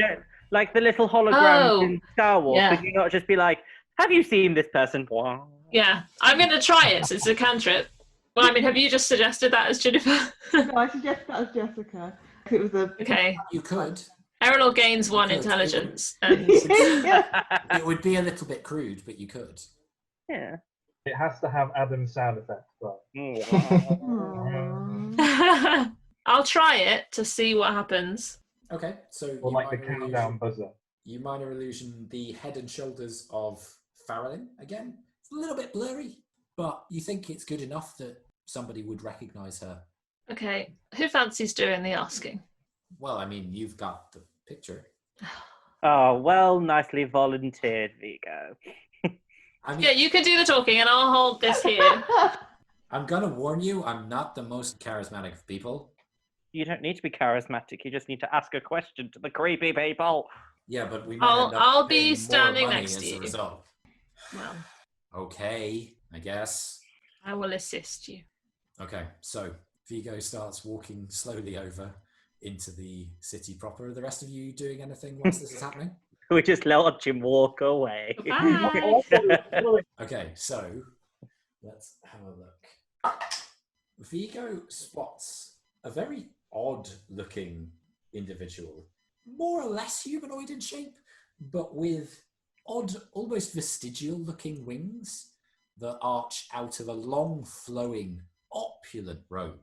like the little holograms Oh, in Star Wars. yeah. Could you not just be like, "Have you seen this person?" Wow. Yeah, I'm going to try it since it's a cantrip. Well, I mean, have you just suggested that as Juniper? No, I suggest that as Jessica. It was a. Okay. You could. Erallur gains 1 Good. intelligence. And It would be a little bit crude, but you could. Yeah. It has to have Adam's sound effect, but Aww. I'll try it to see what happens. Okay, so or you like the minor illusion- countdown buzzer. You minor illusion the head and shoulders of Farrellin again. It's a little bit blurry, but you think it's good enough that somebody would recognise her Okay, who fancies doing the asking? Well, I mean, you've got the picture. Oh, well, nicely volunteered, Vigo. I mean, Yeah, you can do the talking and I'll hold this here. I'm gonna warn you, I'm not the most charismatic of people. You don't need to be charismatic. You just need to ask a question to the creepy people. Yeah, but we might end up I'll be paying more standing money next to as a you. result. Well, Okay, I guess. I will assist you. Okay, so Vigo starts walking slowly over into the city proper. Are the rest of you doing anything whilst this is happening? We just let him walk away. Bye. Okay, so let's have a look. Vigo spots a very odd-looking individual, more or less humanoid in shape, but with odd, almost vestigial-looking wings that arch out of a long, flowing, opulent robe.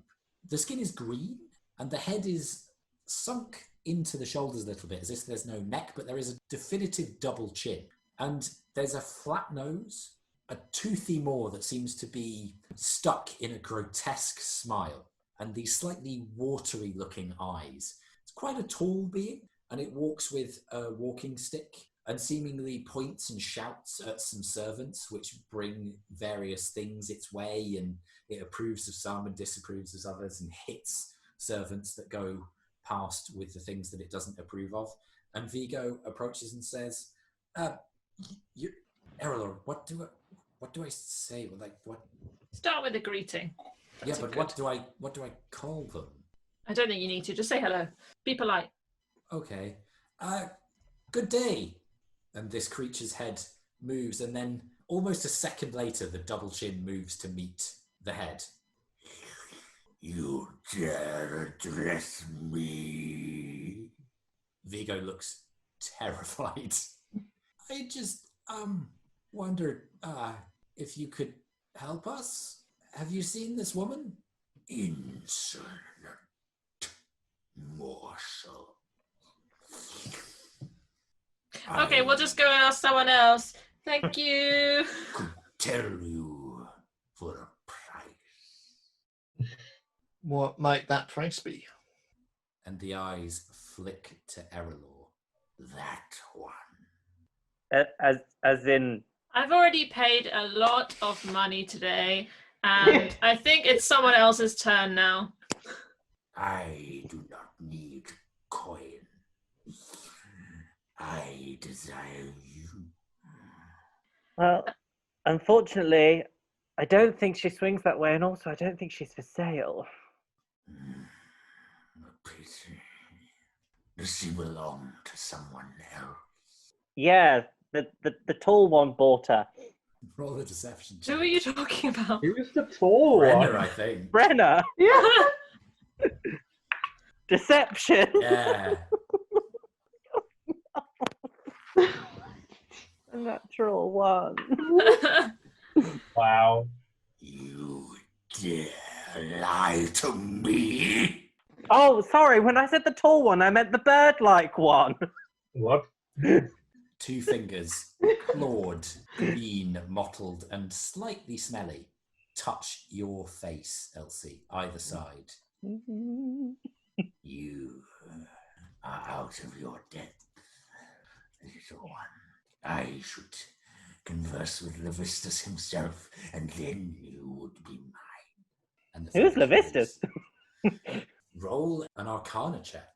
The skin is green, and the head is sunk into the shoulders a little bit, as if there's no neck, but there is a definitive double chin. And there's a flat nose, a toothy maw that seems to be stuck in a grotesque smile, and these slightly watery looking eyes. It's quite a tall being, and it walks with a walking stick and seemingly points and shouts at some servants which bring various things its way, and it approves of some and disapproves of others and hits servants that go past with the things that it doesn't approve of. And Vigo approaches and says, Erallur, what do I say? Like, what? Start with a greeting. Yeah, That's but good. what do I call them? I don't think you need to. Just say hello. Be polite. Okay. Good day. And this creature's head moves, and then almost a second later, the double chin moves to meet the head. You dare address me? Vigo looks terrified. I just wondered if you could help us. Have you seen this woman? Insolent morsel. Okay, we'll just go and ask someone else. Thank you. Could tell you for a price. What might that price be? And the eyes flick to Erallur. That one. As in, I've already paid a lot of money today, and I think it's someone else's turn now. I do not need coin. I desire you. well, unfortunately, I don't think she swings that way, and also I don't think she's for sale. A pity. Does she belong to someone else? Yeah, the tall one bought her. Roll a deception check. Who are you talking about? Who's the tall Brenner, one? I think. Brenner, Yeah. deception. Yeah. A natural one. Wow. You dare lie to me? Oh, sorry. When I said the tall one, I meant the bird-like one. What? 2 fingers, clawed, green, mottled, and slightly smelly, touch your face, Elsie, either side. You are out of your depth, little one. I should converse with LXXIX himself, and then you would be mine. And the Who's thing is, LXXIX? roll an Arcana check.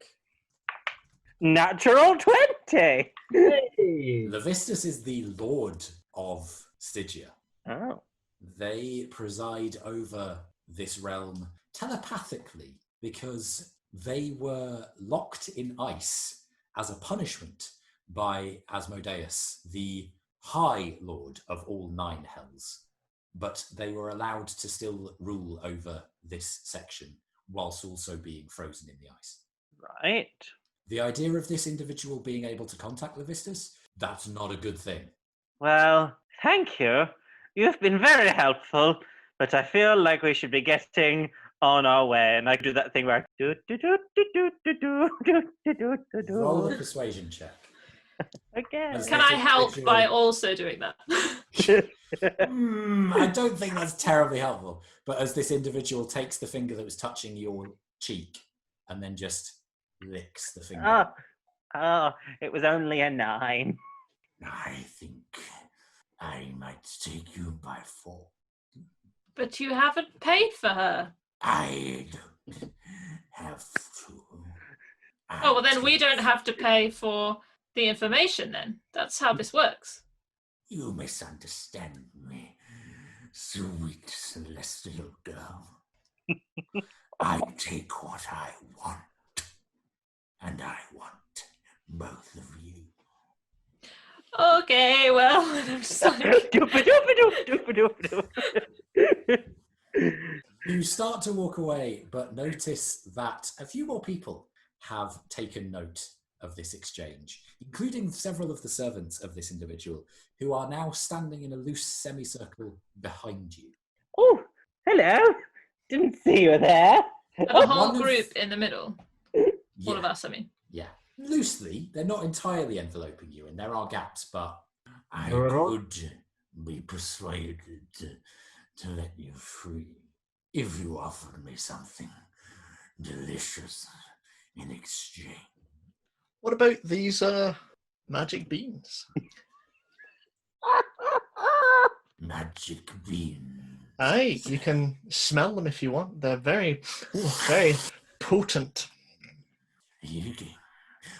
Natural 20. Hey. LXXIX is the lord of Stygia. Oh. They preside over this realm telepathically because they were locked in ice as a punishment by Asmodeus, the High Lord of all 9 hells. But they were allowed to still rule over this section whilst also being frozen in the ice. Right. The idea of this individual being able to contact LXXIX, that's not a good thing. Well, thank you. You've been very helpful, but I feel like we should be getting on our way. And I do that thing where I do do do do do do do do do do do. Roll a persuasion check. Again. As Can the I help individual- by also doing that? I don't think that's terribly helpful. But as this individual takes the finger that was touching your cheek and then just licks the finger. Oh, it was only a 9. I think I might take you by force. But you haven't paid for her. I don't have to. Oh, well, then we don't have to pay for the information then. That's how this works. You misunderstand me, sweet celestial girl. I take what I want, and I want both of you. Okay, well, and I'm just like... You start to walk away, but notice that a few more people have taken note of this exchange, including several of the servants of this individual, who are now standing in a loose semicircle behind you. Oh, hello. Didn't see you there. And a whole One of- group in the middle. All of us, I mean. Yeah. Loosely, they're not entirely enveloping you, and there are gaps, but I Erallur? could be persuaded to let you free if you offered me something delicious in exchange. What about these magic beans? Magic bean. Aye, you can smell them if you want. They're very, very potent. Really?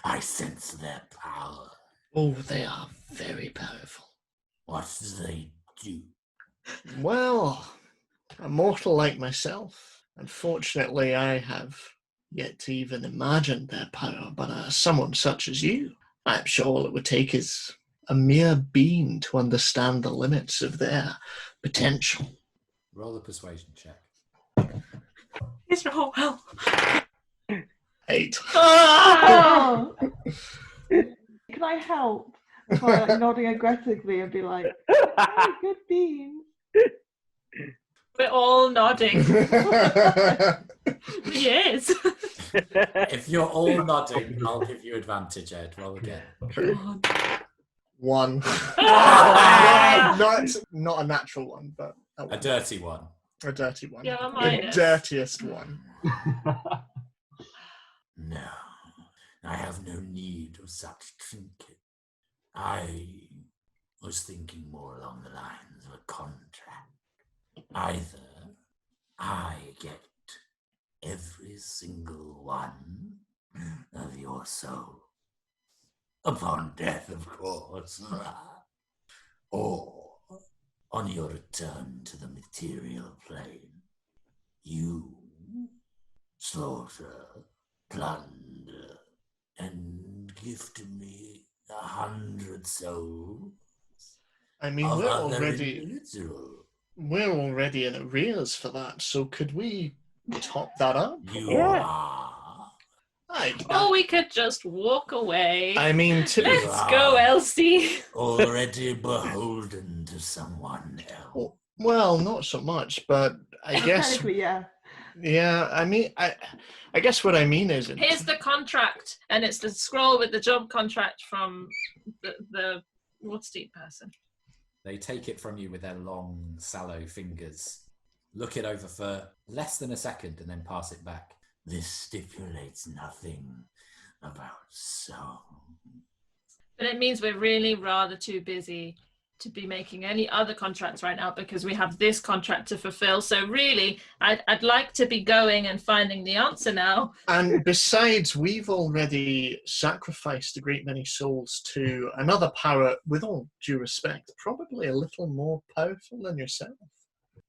I sense their power. Oh, they are very powerful. What do they do? Well, a mortal like myself, unfortunately, I have yet to even imagine their power, but someone such as you, I'm sure all it would take is a mere bean to understand the limits of their potential. Roll a persuasion check. It's not well. 8. Oh! Can I help by like, nodding aggressively and be like, "Hey, good beans." We're all nodding. Yes. If you're all nodding, I'll give you advantage, Ed. Roll again. 1. Ah! Not a natural one, but A one. dirty one. A dirty one. Yeah, a the minus. dirtiest one. No, I have no need of such trinket. I was thinking more along the lines of a contract. Either I get every single one of your soul, upon death, of course, or on your return to the material plane, you slaughter, plunder, and gift me 100 souls I mean, of we're other already individuals. in arrears for that, so could we top that up? You Yeah. are. Or we could just walk away. I mean, typically, Let's go, Elsie. Already beholden to someone else. well, not so much, but I guess, Technically, yeah. yeah. I mean, I guess what I mean is, Here's the contract, and it's the scroll with the job contract from the Waterdeep person. They take it from you with their long, sallow fingers, look it over for less than a second, and then pass it back. This stipulates nothing about soul. But it means we're really rather too busy to be making any other contracts right now because we have this contract to fulfill. So really, I'd like to be going and finding the answer now. and besides, we've already sacrificed a great many souls to another power, with all due respect, probably a little more powerful than yourself.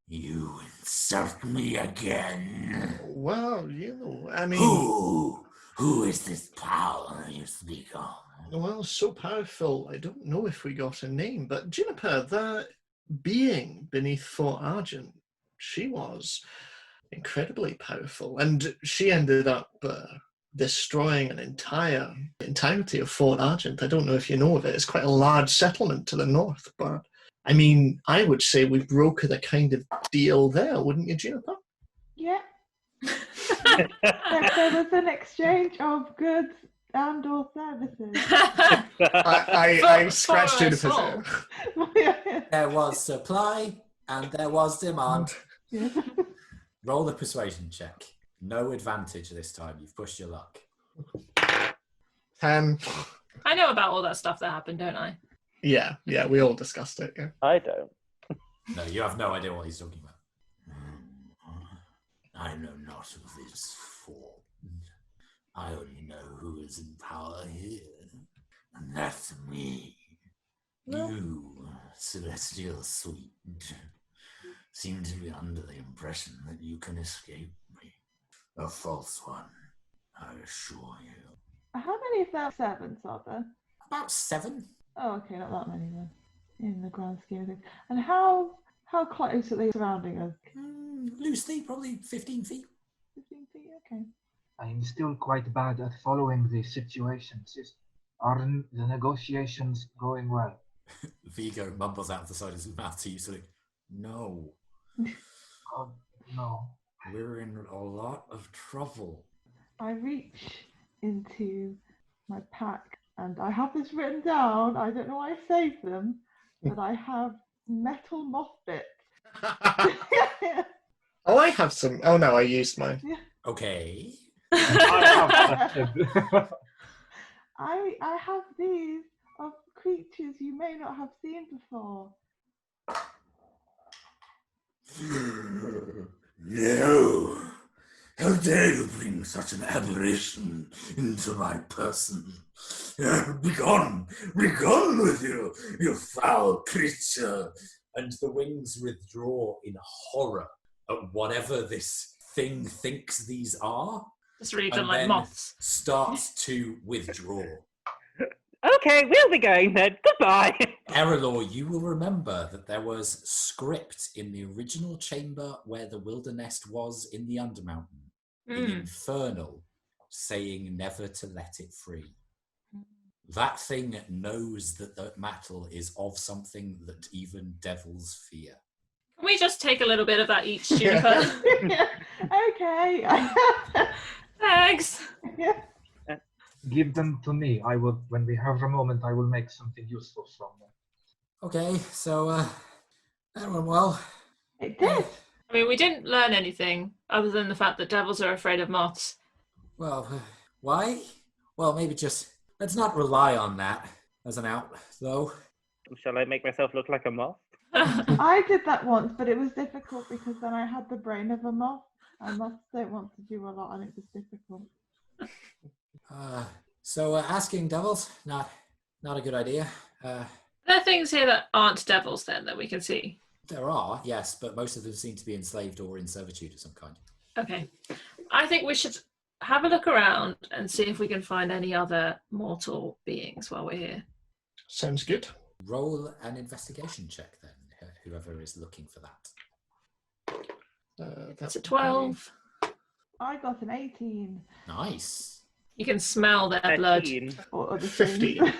You insult me again. Well, you know, I mean, Who is this power you speak of? well, so powerful, I don't know if we got a name, but Juniper, the being beneath Fort Argent, she was incredibly powerful, and she ended up destroying an entirety of Fort Argent. I don't know if you know of it. It's quite a large settlement to the north, but I mean, I would say we brokered a kind of deal there, wouldn't you, Juniper? Yeah. There was an exchange of goods and/or services. I scratched For Juniper's us ear. all. There was supply and there was demand. Yeah. Roll the persuasion check. No advantage this time. You've pushed your luck. 10. I know about all that stuff that happened, don't I? Yeah, we all discussed it. Yeah. I don't. No, you have no idea what he's talking about. I know not of this form. I only know who is in power here. And that's me. You, celestial sweet, seem to be under the impression that you can escape me. A false one, I assure you. How many of their servants are there? About 7. Oh, okay, not that many then, in the grand scheme of things. And how close are they surrounding us? Loosely, probably 15 feet. 15 feet, okay. I am still quite bad at following the situations. Are the negotiations going well? Vigo mumbles out the side of his mouth to you, sort of, no, Oh, no. we're in a lot of trouble. I reach into my pack and I have this written down. I don't know why I saved them, but I have metal moth bits. Oh, I have some. Oh no, I used mine. Okay. I have I have these of creatures you may not have seen before. No. How dare you bring such an aberration into my person? Begone! Begone with you, you foul creature! And the wings withdraw in horror at whatever this thing thinks these are. Just really And don't like then moths. starts to withdraw. Okay, we'll be going then. Goodbye. Erallur, you will remember that there was script in the original chamber where the wilder nest was in the Undermountain, in Infernal, saying never to let it free. That thing knows that the metal is of something that even devils fear. Can we just take a little bit of that each, Juniper? Okay. Thanks. Give them to me. I will, when we have a moment, I will make something useful from them. Okay, so that went well. It did. I mean, we didn't learn anything other than the fact that devils are afraid of moths. Well, why? Well, maybe just let's not rely on that as an out, though. Shall I make myself look like a moth? I did that once, but it was difficult because then I had the brain of a moth, and moths don't want to do a lot, and it was difficult. So asking devils, not a good idea. There are things here that aren't devils then that we can see. There are, yes, but most of them seem to be enslaved or in servitude of some kind. Okay. I think we should have a look around and see if we can find any other mortal beings while we're here. Sounds good. Roll an investigation check then, whoever is looking for that. That's a 12. I got an 18. Nice. You can smell their blood. 13. Or other 15. things.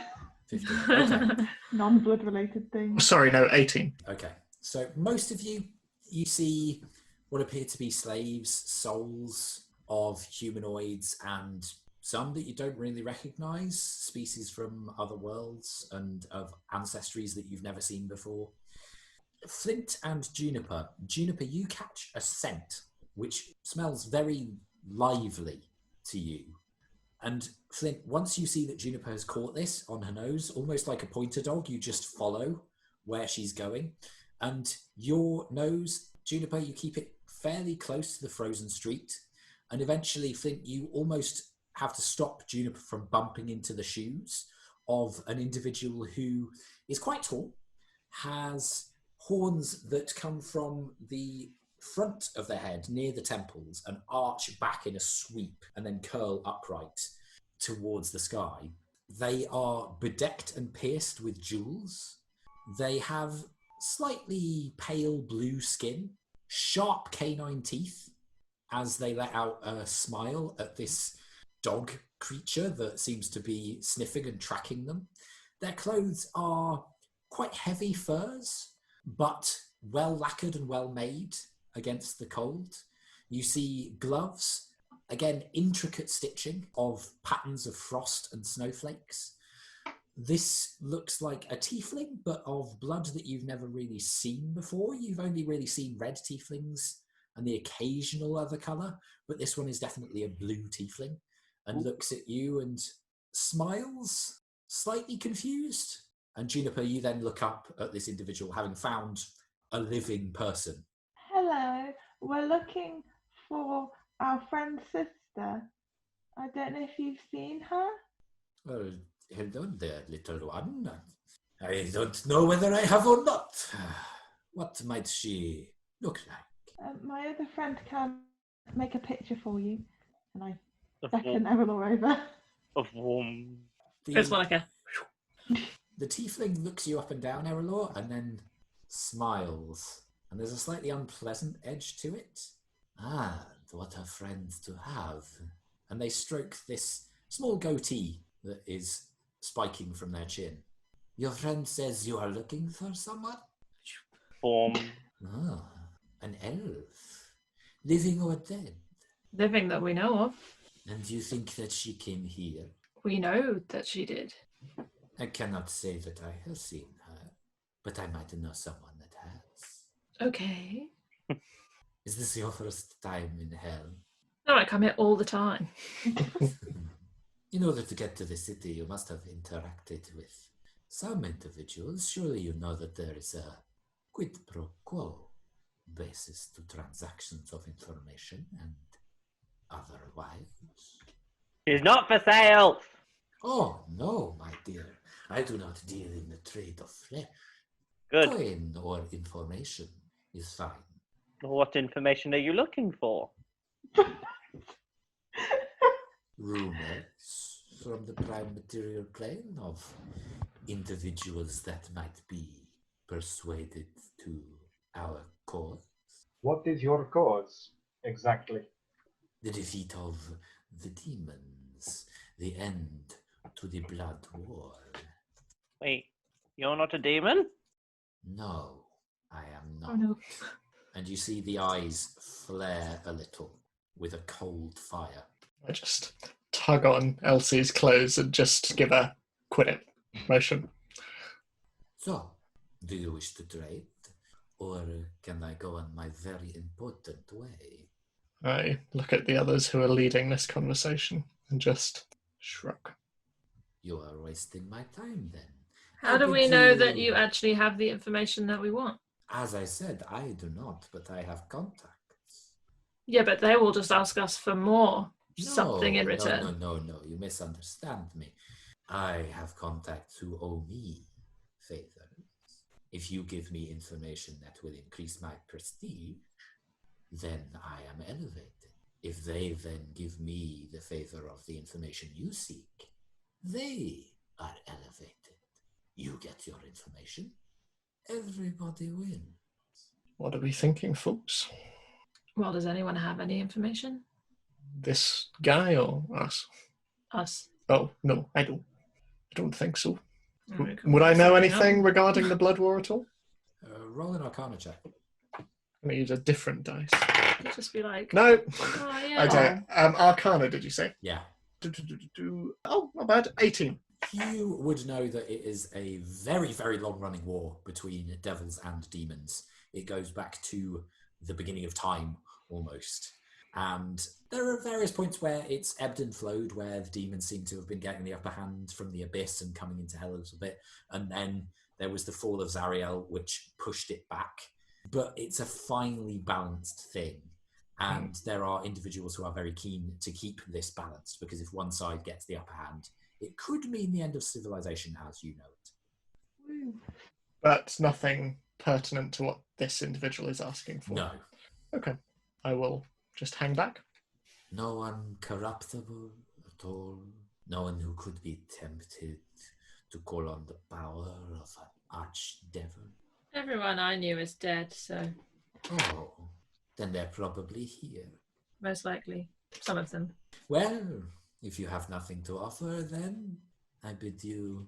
15. Okay. Non-blood related things. Sorry, no, 18. Okay. So most of you see what appear to be slaves, souls of humanoids, and some that you don't really recognize, species from other worlds and of ancestries that you've never seen before. Flint and Juniper. Juniper, you catch a scent which smells very lively to you. And Flint, once you see that Juniper has caught this on her nose, almost like a pointer dog, you just follow where she's going. And your nose, Juniper, you keep it fairly close to the frozen street. And eventually, Flint, you almost have to stop Juniper from bumping into the shoes of an individual who is quite tall, has horns that come from the front of their head near the temples and arch back in a sweep and then curl upright towards the sky. They are bedecked and pierced with jewels. They have slightly pale blue skin, sharp canine teeth as they let out a smile at this dog creature that seems to be sniffing and tracking them. Their clothes are quite heavy furs, but well lacquered and well made against the cold. You see gloves Again, intricate stitching of patterns of frost and snowflakes. This looks like a tiefling, but of blood that you've never really seen before. You've only really seen red tieflings and the occasional other colour, but this one is definitely a blue tiefling and looks at you and smiles, slightly confused. And Juniper, you then look up at this individual, having found a living person. Hello, we're looking for our friend's sister. I don't know if you've seen her. Well, hello there, little one. I don't know whether I have or not. What might she look like? My other friend can make a picture for you. And I beckon Erallur over. Of whom? It's more like a... The tiefling looks you up and down, Erallur, and then smiles. And there's a slightly unpleasant edge to it. Ah, what a friend to have. And they stroke this small goatee that is spiking from their chin. Your friend says you are looking for someone? Ah, an elf. Living or dead? Living that we know of. And you think that she came here? We know that she did. I cannot say that I have seen her, but I might know someone that has. Okay. Is this your first time in hell? No, I come here all the time. In order to get to the city, you must have interacted with some individuals. Surely you know that there is a quid pro quo basis to transactions of information and otherwise. She's not for sale! Oh, no, my dear. I do not deal in the trade of flesh. Good. Coin or information is fine. What information are you looking for? Rumors from the prime material plane of individuals that might be persuaded to our cause. What is your cause, exactly? The defeat of the demons, the end to the blood war. Wait, you're not a demon? No, I am not. Oh no. And you see the eyes flare a little with a cold fire. I just tug on Elsie's clothes and just give a quit it motion. So, do you wish to trade? Or can I go on my very important way? I look at the others who are leading this conversation and just shrug. You are wasting my time then. How do we know that you actually have the information that we want? As I said, I do not, but I have contacts. Yeah, but they will just ask us for more. Something in return. No, you misunderstand me. I have contacts who owe me favors. If you give me information that will increase my prestige, then I am elevated. If they then give me the favor of the information you seek, they are elevated. You get your information, everybody wins. What are we thinking, folks? Well, does anyone have any information? This guy or us? Us. Oh, no, I don't. I don't think so. Alright, cool. Would I know Something anything else? regarding the blood war at all? Roll an Arcana check. I'm going to use a different dice. It'd just be like, No. oh yeah. Okay, Arcana, did you say? Yeah. Oh, not bad. 18. You would know that it is a very, very long-running war between devils and demons. It goes back to the beginning of time, almost. And there are various points where it's ebbed and flowed, where the demons seem to have been getting the upper hand from the abyss and coming into hell a little bit. And then there was the fall of Zariel, which pushed it back. But it's a finely balanced thing. And there are individuals who are very keen to keep this balanced, because if one side gets the upper hand, it could mean the end of civilization as you know it. But nothing pertinent to what this individual is asking for. No. Okay. I will just hang back. No one corruptible at all. No one who could be tempted to call on the power of an archdevil. Everyone I knew is dead, so Oh, then they're probably here. most likely. Some of them. Well, if you have nothing to offer, then I bid you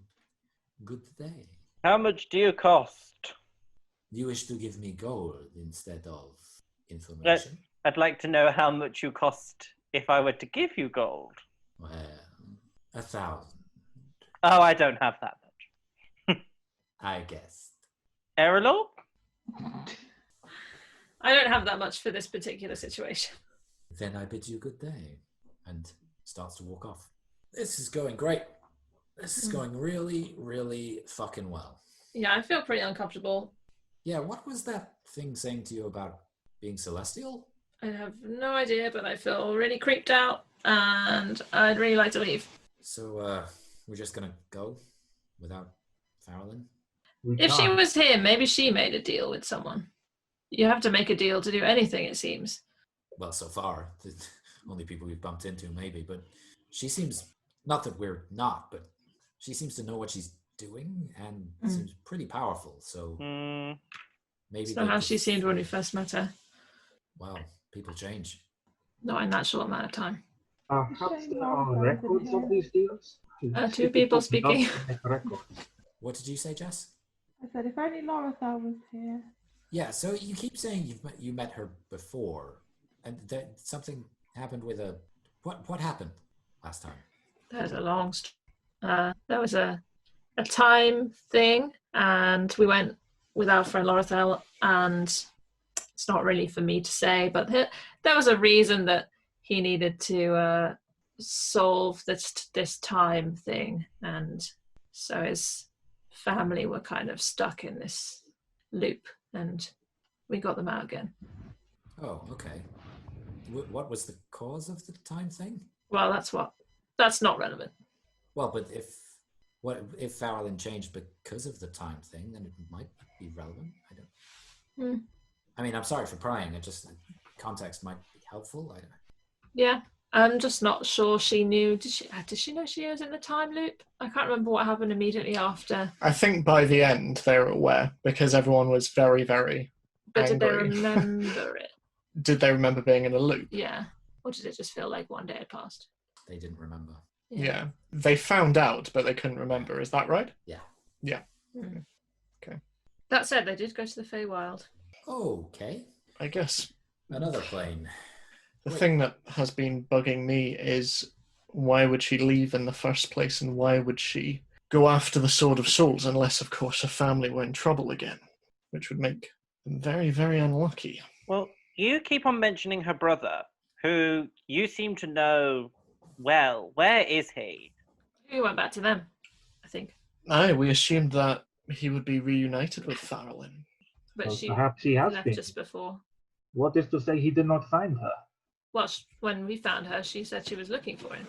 good day. How much do you cost? You wish to give me gold instead of information? I'd like to know how much you cost if I were to give you gold? Well, 1,000, Oh, I don't have that much. I guess. Erallur? I don't have that much for this particular situation. Then I bid you good day, and starts to walk off. This is going great. This is going really, really fucking well. Yeah, I feel pretty uncomfortable. Yeah, what was that thing saying to you about being celestial? I have no idea, but I feel really creeped out, and I'd really like to leave. So, we're just gonna go without Farrellin? If she was here, maybe she made a deal with someone. You have to make a deal to do anything, it seems. Well, so far, the only people we've bumped into, maybe, but she seems, not that we're not, but she seems to know what she's doing and seems pretty powerful, so maybe... It's not how she seemed when we first met her. Well, people change. Not in that short amount of time. Perhaps there are records of these deals? Two people speaking. What did you say, Jess? I said, if only Lorethal was here. Yeah, so you keep saying you met her before, and that something happened with a... What happened last time? There's a long story. There was a time thing, and we went with our friend Lorethal, and it's not really for me to say, but there was a reason that he needed to solve this time thing, and so his family were kind of stuck in this loop, and we got them out again. Oh, okay. What was the cause of the time thing? Well, that's not relevant. Well, but if Farrellin changed because of the time thing, then it might be relevant. I don't. I mean, I'm sorry for prying. Context might be helpful. I don't know. Yeah, I'm just not sure she knew. Did she know she was in the time loop? I can't remember what happened immediately after. I think by the end they were aware because everyone was very, very But angry. did they remember it? Did they remember being in a loop? Yeah. Or did it just feel like one day had passed? They didn't remember. Yeah. They found out, but they couldn't remember. Is that right? Yeah. Yeah. Okay. That said, they did go to the Feywild. Okay. I guess Another plane. the thing that has been bugging me is why would she leave in the first place, and why would she go after the Sword of Souls unless, of course, her family were in trouble again, which would make them very, very unlucky. Well, you keep on mentioning her brother, who you seem to know well. Where is he? We went back to them, I think. Aye, we assumed that he would be reunited with Farrellin. But Well, she perhaps he has left been. just before. What is to say he did not find her? Well, when we found her, she said she was looking for him.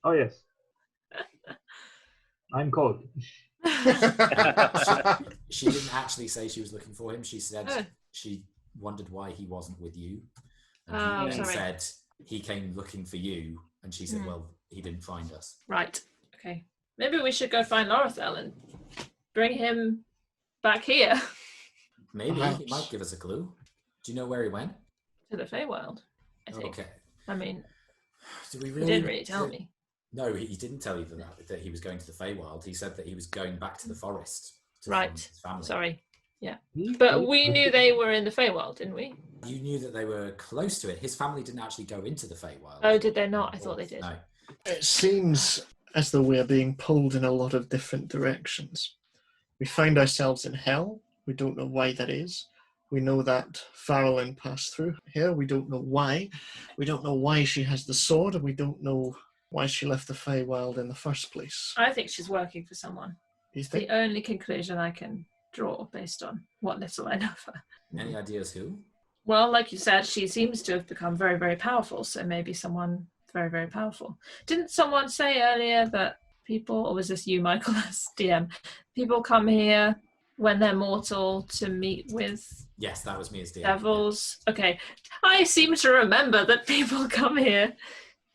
Oh, yes. I'm cold. She didn't actually say she was looking for him. She said Oh. she wondered why he wasn't with you. Oh, And he then sorry. said he came looking for you. And she said, well, he didn't find us. Right. Okay. Maybe we should go find Lorethal and bring him back here Maybe Perhaps. he might give us a clue. Do you know where he went? to the Feywild, I think. Okay. I mean, Do we he really? didn't really tell me. No, he didn't tell you that he was going to the Feywild. He said that he was going back to the forest to find Right. his family. Sorry. Yeah. He But told we us knew that- they were in the Feywild, didn't we? You knew that they were close to it. His family didn't actually go into the Feywild. Oh, did they not? I thought they did. No. It seems as though we're being pulled in a lot of different directions. We find ourselves in hell. We don't know why that is. We know that Farrellin passed through here. We don't know why. We don't know why she has the sword, and we don't know why she left the Feywild in the first place. I think she's working for someone. Do you It's think? the only conclusion I can draw based on what little I know of her. Any ideas who? Well, like you said, she seems to have become very, very powerful. So maybe someone very, very powerful. Didn't someone say earlier that people, or was this you, Michael, as DM, people come here when they're mortal to meet with Yes, that was me as DM. devils? Okay. I seem to remember that people come here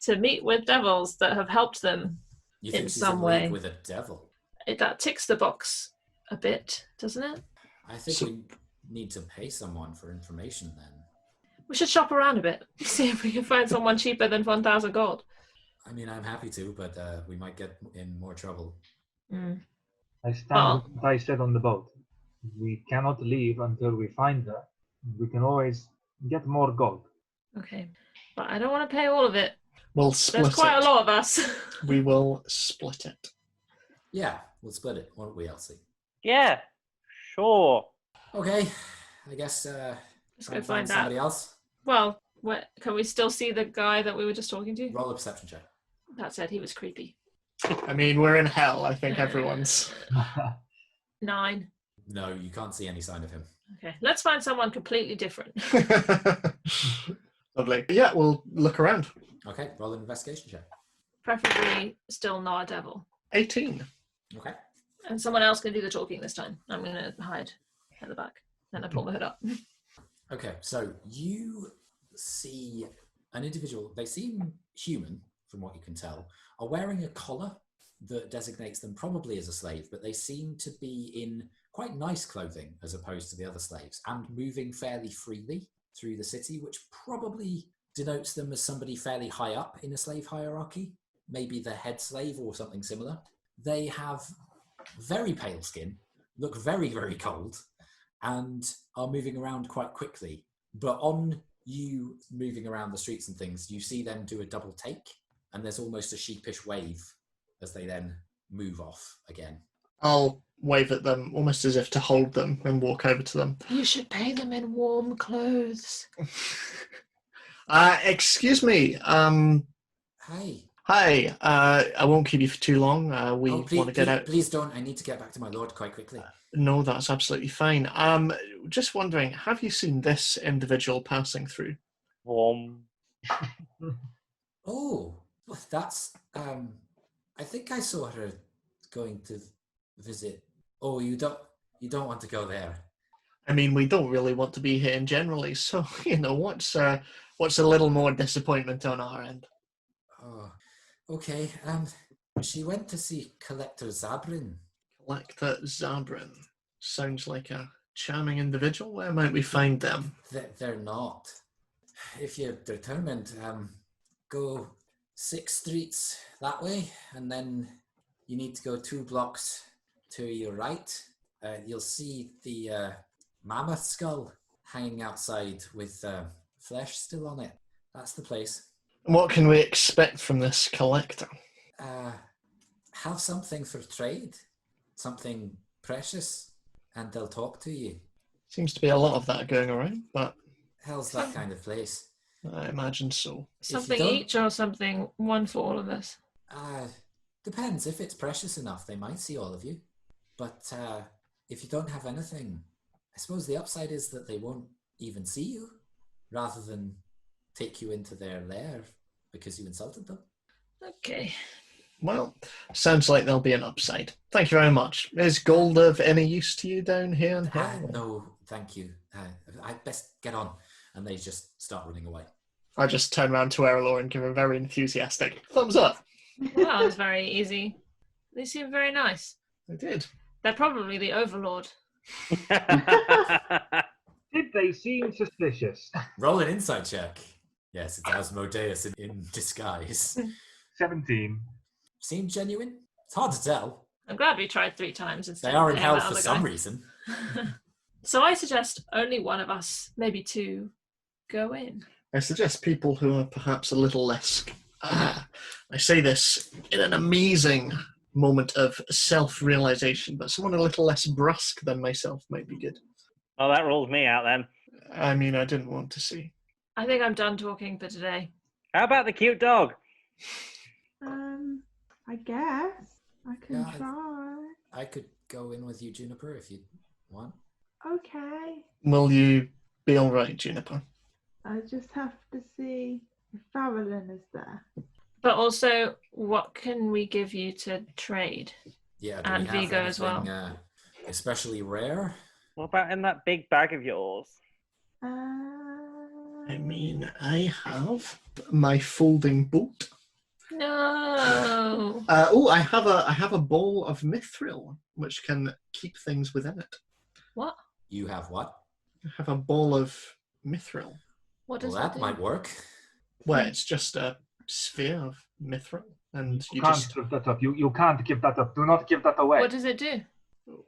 to meet with devils that have helped them. You think in she's some in way. league with a devil? That ticks the box a bit, doesn't it? I think So- we need to pay someone for information then. We should shop around a bit, see if we can find someone cheaper than 1,000 gold. I mean, I'm happy to, but we might get in more trouble. Mm. I stand with what I said on the boat. We cannot leave until we find her. We can always get more gold. Okay. but I don't want to pay all of it. We'll split There's quite it. a lot of us. We will split it. Yeah, we'll split it, won't we, Elsie? Yeah, sure. Okay, I guess Let's try go and find somebody out. else. Well, can we still see the guy that we were just talking to? Roll a perception check. That said, he was creepy. I mean, we're in hell. I think everyone's. 9. No, you can't see any sign of him. Okay, let's find someone completely different. Lovely. Yeah, we'll look around. Okay, roll an investigation check. Preferably still not a devil. 18. Okay. And someone else can do the talking this time. I'm going to hide at the back. Then I pull my hood up. Okay, so you see an individual, they seem human from what you can tell, are wearing a collar that designates them probably as a slave, but they seem to be in quite nice clothing as opposed to the other slaves and moving fairly freely through the city, which probably denotes them as somebody fairly high up in a slave hierarchy, maybe the head slave or something similar. They have very pale skin, look very, very cold, and are moving around quite quickly. But on you moving around the streets and things, you see them do a double take, and there's almost a sheepish wave as they then move off again. I'll wave at them almost as if to hold them and walk over to them. You should pay them in warm clothes. Excuse me. Hi. Hi. I won't keep you for too long. We want to get out. Please don't. I need to get back to my lord quite quickly. No, that's absolutely fine. Just wondering, have you seen this individual passing through? Oh, that's I think I saw her going to visit. Oh, you don't want to go there. I mean, we don't really want to be here generally, so what's a little more disappointment on our end? Oh, okay. She went to see Collector Zabrin. Collector Zabrin sounds like a charming individual. Where might we find them? They're not. If you're determined, go 6 streets that way, and then you need to go 2 blocks to your right. You'll see the mammoth skull hanging outside with flesh still on it. That's the place. What can we expect from this collector? Have something for trade, something precious, and they'll talk to you. Seems to be a lot of that going around, but Hell's that kind of place. I imagine so. Something each or something one for all of us? Depends. If it's precious enough, they might see all of you. But if you don't have anything, I suppose the upside is that they won't even see you, rather than take you into their lair because you insulted them. Okay. Well, sounds like there'll be an upside. Thank you very much. Is gold of any use to you down here in hell? No, thank you. I'd best get on. And they just start running away. I just turn around to Erallur and give a very enthusiastic thumbs up. Well, that was very easy. They seem very nice. I did. They're probably the overlord. Did they seem suspicious? Roll an insight check. Yes, it's Asmodeus in disguise. 17. Seem genuine? It's hard to tell. I'm glad we tried 3 times instead They are of in the hell for other some guy. reason. So I suggest only one of us, maybe 2, go in. I suggest people who are perhaps a little less... I say this in an amazing moment of self-realization, but someone a little less brusque than myself might be good. Oh, that rules me out then. I mean, I didn't want to see. I think I'm done talking for today. How about the cute dog? I guess I can Yeah, try. I could go in with you, Juniper, if you want. Okay. Will you be all right, Juniper? I just have to see if Farrellin is there. But also, what can we give you to trade? Yeah, And we have Vigo as well. anything, especially rare? What about in that big bag of yours? I mean, I have my folding boat. No. I have a bowl of mithril, which can keep things within it. What? You have what? I have a bowl of mithril. What Well, does that do? might work. Well, it's just a sphere of mithril, and You you can't just... give that up. You can't give that up. Do not give that away. What does it do?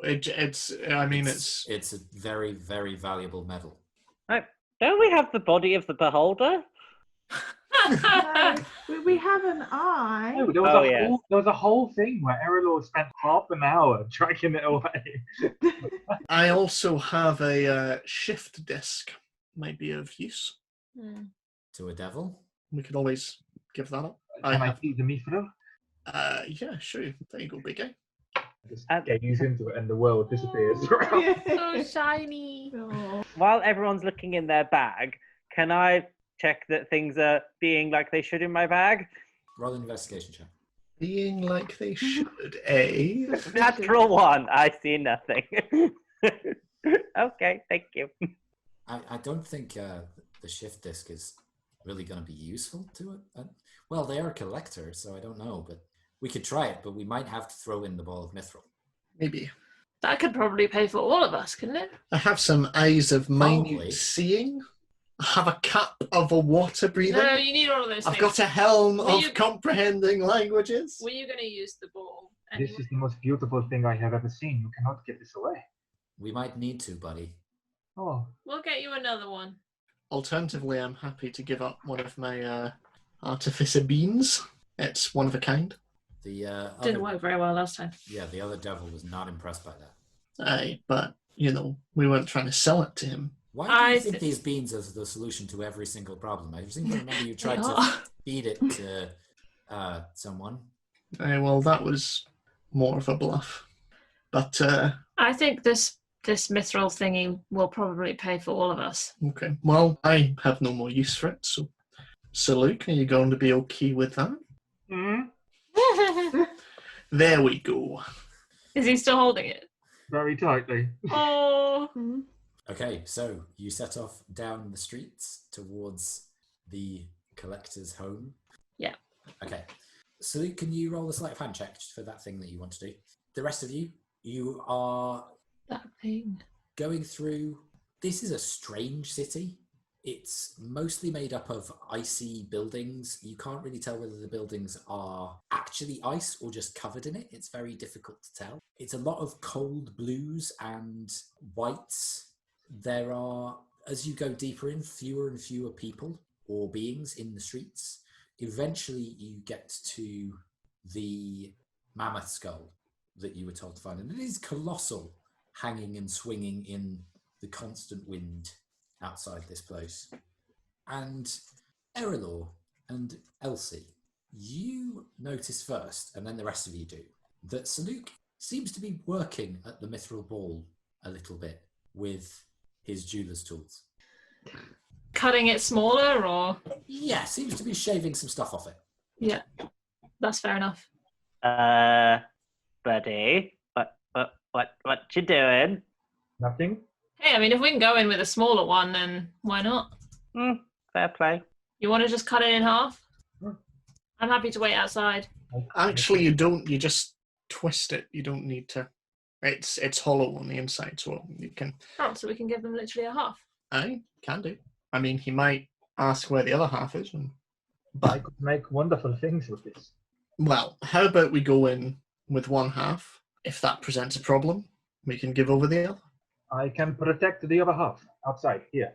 It's. I mean, it's. It's a very, very valuable metal. Don't we have the body of the beholder? No, we have an eye. No, there was Oh, a yes. whole, there was a whole thing where Erallur spent half an hour tracking it away. I also have a shift disc. Might be of use. To a devil? We could always give that up. Can I see the mithril? Yeah, sure. There you go, big guy. Just gaze into it and the world disappears. So shiny. Oh. While everyone's looking in their bag, can I check that things are being like they should in my bag? Roll an investigation check. Being like they should, eh? Natural 1. I see nothing. Okay, thank you. I don't think the shift disc is really going to be useful to it. Well, they are a collector, so I don't know, but we could try it, but we might have to throw in the ball of mithril. Maybe. That could probably pay for all of us, couldn't it? I have some eyes of minute Probably. seeing. I have a cap of a water breathing. No, you need all of those I've things. got a helm Were of you- comprehending languages. Were you going to use the ball? This anyway? is the most beautiful thing I have ever seen. You cannot give this away. We might need to, buddy. Oh, We'll get you another one. Alternatively, I'm happy to give up one of my artificer beans. It's one of a kind. The Didn't other, work very well last time. yeah, the other devil was not impressed by that. Aye, but, we weren't trying to sell it to him. Why do you I think th- these beans are the solution to every single problem? I seem to remember you tried They to are. feed it to someone. Aye, well, that was more of a bluff. But, I think this mithril thingy will probably pay for all of us. okay. Well, I have no more use for it, so Luke, are you going to be okay with that? There we go. Is he still holding it? very tightly. Oh. Okay, so you set off down the streets towards the collector's home. Yeah. Okay. So can you roll a sleight of hand check for that thing that you want to do? The rest of you, you are That thing. going through. This is a strange city. It's mostly made up of icy buildings. You can't really tell whether the buildings are actually ice or just covered in it. It's very difficult to tell. It's a lot of cold blues and whites. There are, as you go deeper in, fewer and fewer people or beings in the streets. Eventually you get to the mammoth skull that you were told to find. And it is colossal, hanging and swinging in the constant wind outside this place. And Erallur and Elsie, you notice first, and then the rest of you do, that Saluk seems to be working at the mithril ball a little bit with his jeweler's tools. Cutting it smaller, or Yeah, seems to be shaving some stuff off it. yeah, that's fair enough. Buddy, what you doing? Nothing? Hey, I mean, if we can go in with a smaller one, then why not? Fair play. You want to just cut it in half? Sure. I'm happy to wait outside. Actually, you don't. You just twist it. You don't need to. It's hollow on the inside, so you can. Oh, so we can give them literally a half. I can do. I mean, he might ask where the other half is, I but could make wonderful things with this. well, how about we go in with one half? If that presents a problem, we can give over the other. I can protect the other half outside here.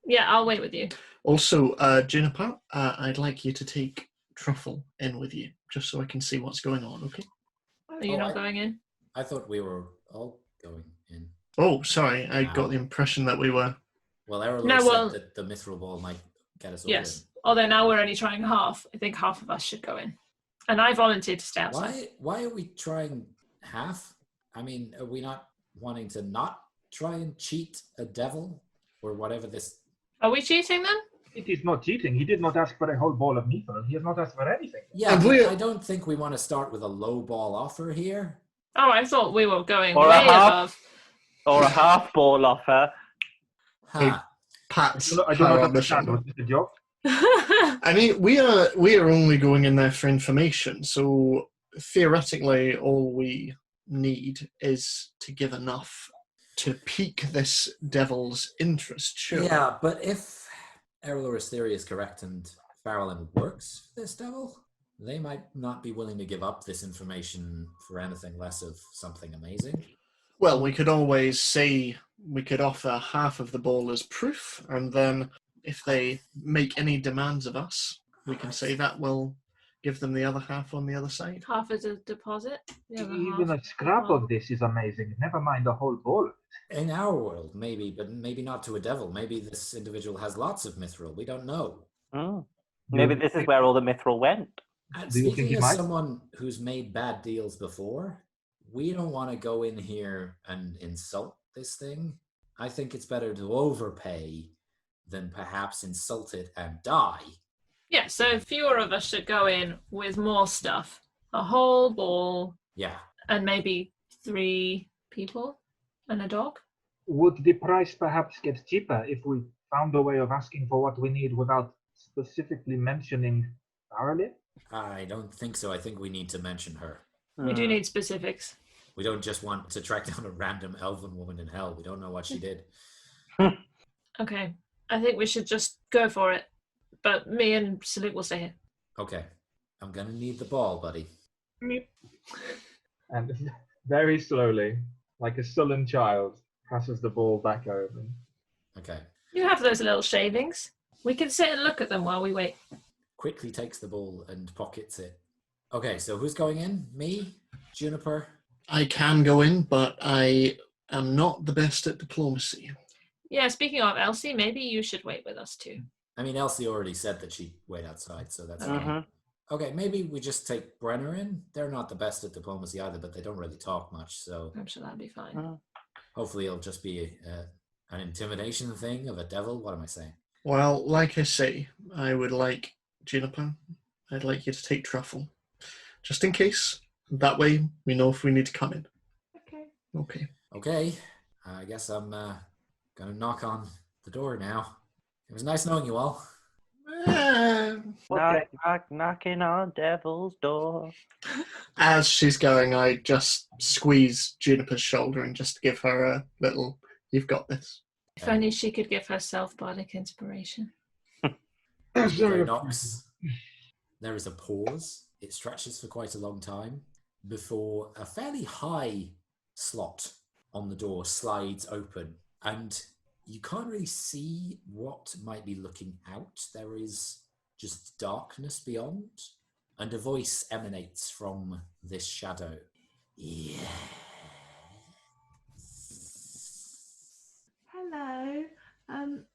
Yeah, I'll wait with you. Also, Juniper, I'd like you to take Truffle in with you, just so I can see what's going on. Okay? Are you Oh, not going in? I thought we were all going in. Oh, sorry. I Wow. got the impression that we were. Well, Errol No, said well- that the mithril ball might get us all Yes. Although now we're only trying half. I think half of us should go in. And I volunteered to stay in. outside. Why are we trying half? I mean, are we not wanting to not try and cheat a devil or whatever this? Are we cheating then? It is not cheating. He did not ask for a whole ball of mithril. He has not asked for anything. Yeah, And but we're- I don't think we want to start with a low ball offer here. Oh, I thought we were going Or a way half. above. Or a half ball offer. Ha. Pats. I do her not on the understand. shoulder. Was this a joke? I mean, we are only going in there for information, so theoretically, all we need is to give enough to pique this devil's interest. Sure. Yeah, but if Erallur's theory is correct and Farrellan works for this devil, they might not be willing to give up this information for anything less of something amazing. Well, we could always say we could offer half of the ball as proof, and then if they make any demands of us, We can say that will give them the other half on the other side. Half as a deposit. The other Even half. a scrap Well, of this is amazing. Never mind a whole ball. In our world, maybe, but maybe not to a devil. Maybe this individual has lots of mithril. We don't know. Mm. Maybe this is where all the mithril went. And Do you think speaking he as might? someone who's made bad deals before, we don't want to go in here and insult this thing. I think it's better to overpay than perhaps insult it and die. yeah, so fewer of us should go in with more stuff. A whole ball Yeah. and maybe 3 people and a dog. Would the price perhaps get cheaper if we found a way of asking for what we need without specifically mentioning Erallur? I don't think so. I think we need to mention her. We do need specifics. We don't just want to track down a random elven woman in hell. We don't know what she did. Okay, I think we should just go for it. But me and Salute will stay here. Okay. I'm going to need the ball, buddy. And very slowly, like a sullen child, passes the ball back over. Okay. You have those little shavings. We can sit and look at them while we wait. Quickly takes the ball and pockets it. Okay, so who's going in? Me? Juniper? I can go in, but I am not the best at diplomacy. Yeah, speaking of Elsie, maybe you should wait with us too. I mean, Elsie already said that she'd wait outside, so that's fine. Mhm. Okay, maybe we just take Brenner in. They're not the best at diplomacy either, but they don't really talk much, so I'm sure that'll be fine. Mhm. hopefully it'll just be an intimidation thing of a devil. What am I saying? Well, like I say, I would like Juniper. I'd like you to take Truffle. Just in case. That way we know if we need to come in. Okay. Okay. Okay, I guess I'm going to knock on the door now. It was nice knowing you all. Knock, knock, knocking on devil's door. As she's going, I just squeeze Juniper's shoulder and just give her a little, you've got this. If only she could give herself bardic inspiration. The door knocks. There is a pause. It stretches for quite a long time before a fairly high slot on the door slides open, and you can't really see what might be looking out. There is just darkness beyond, and a voice emanates from this shadow. Yeah. Hello.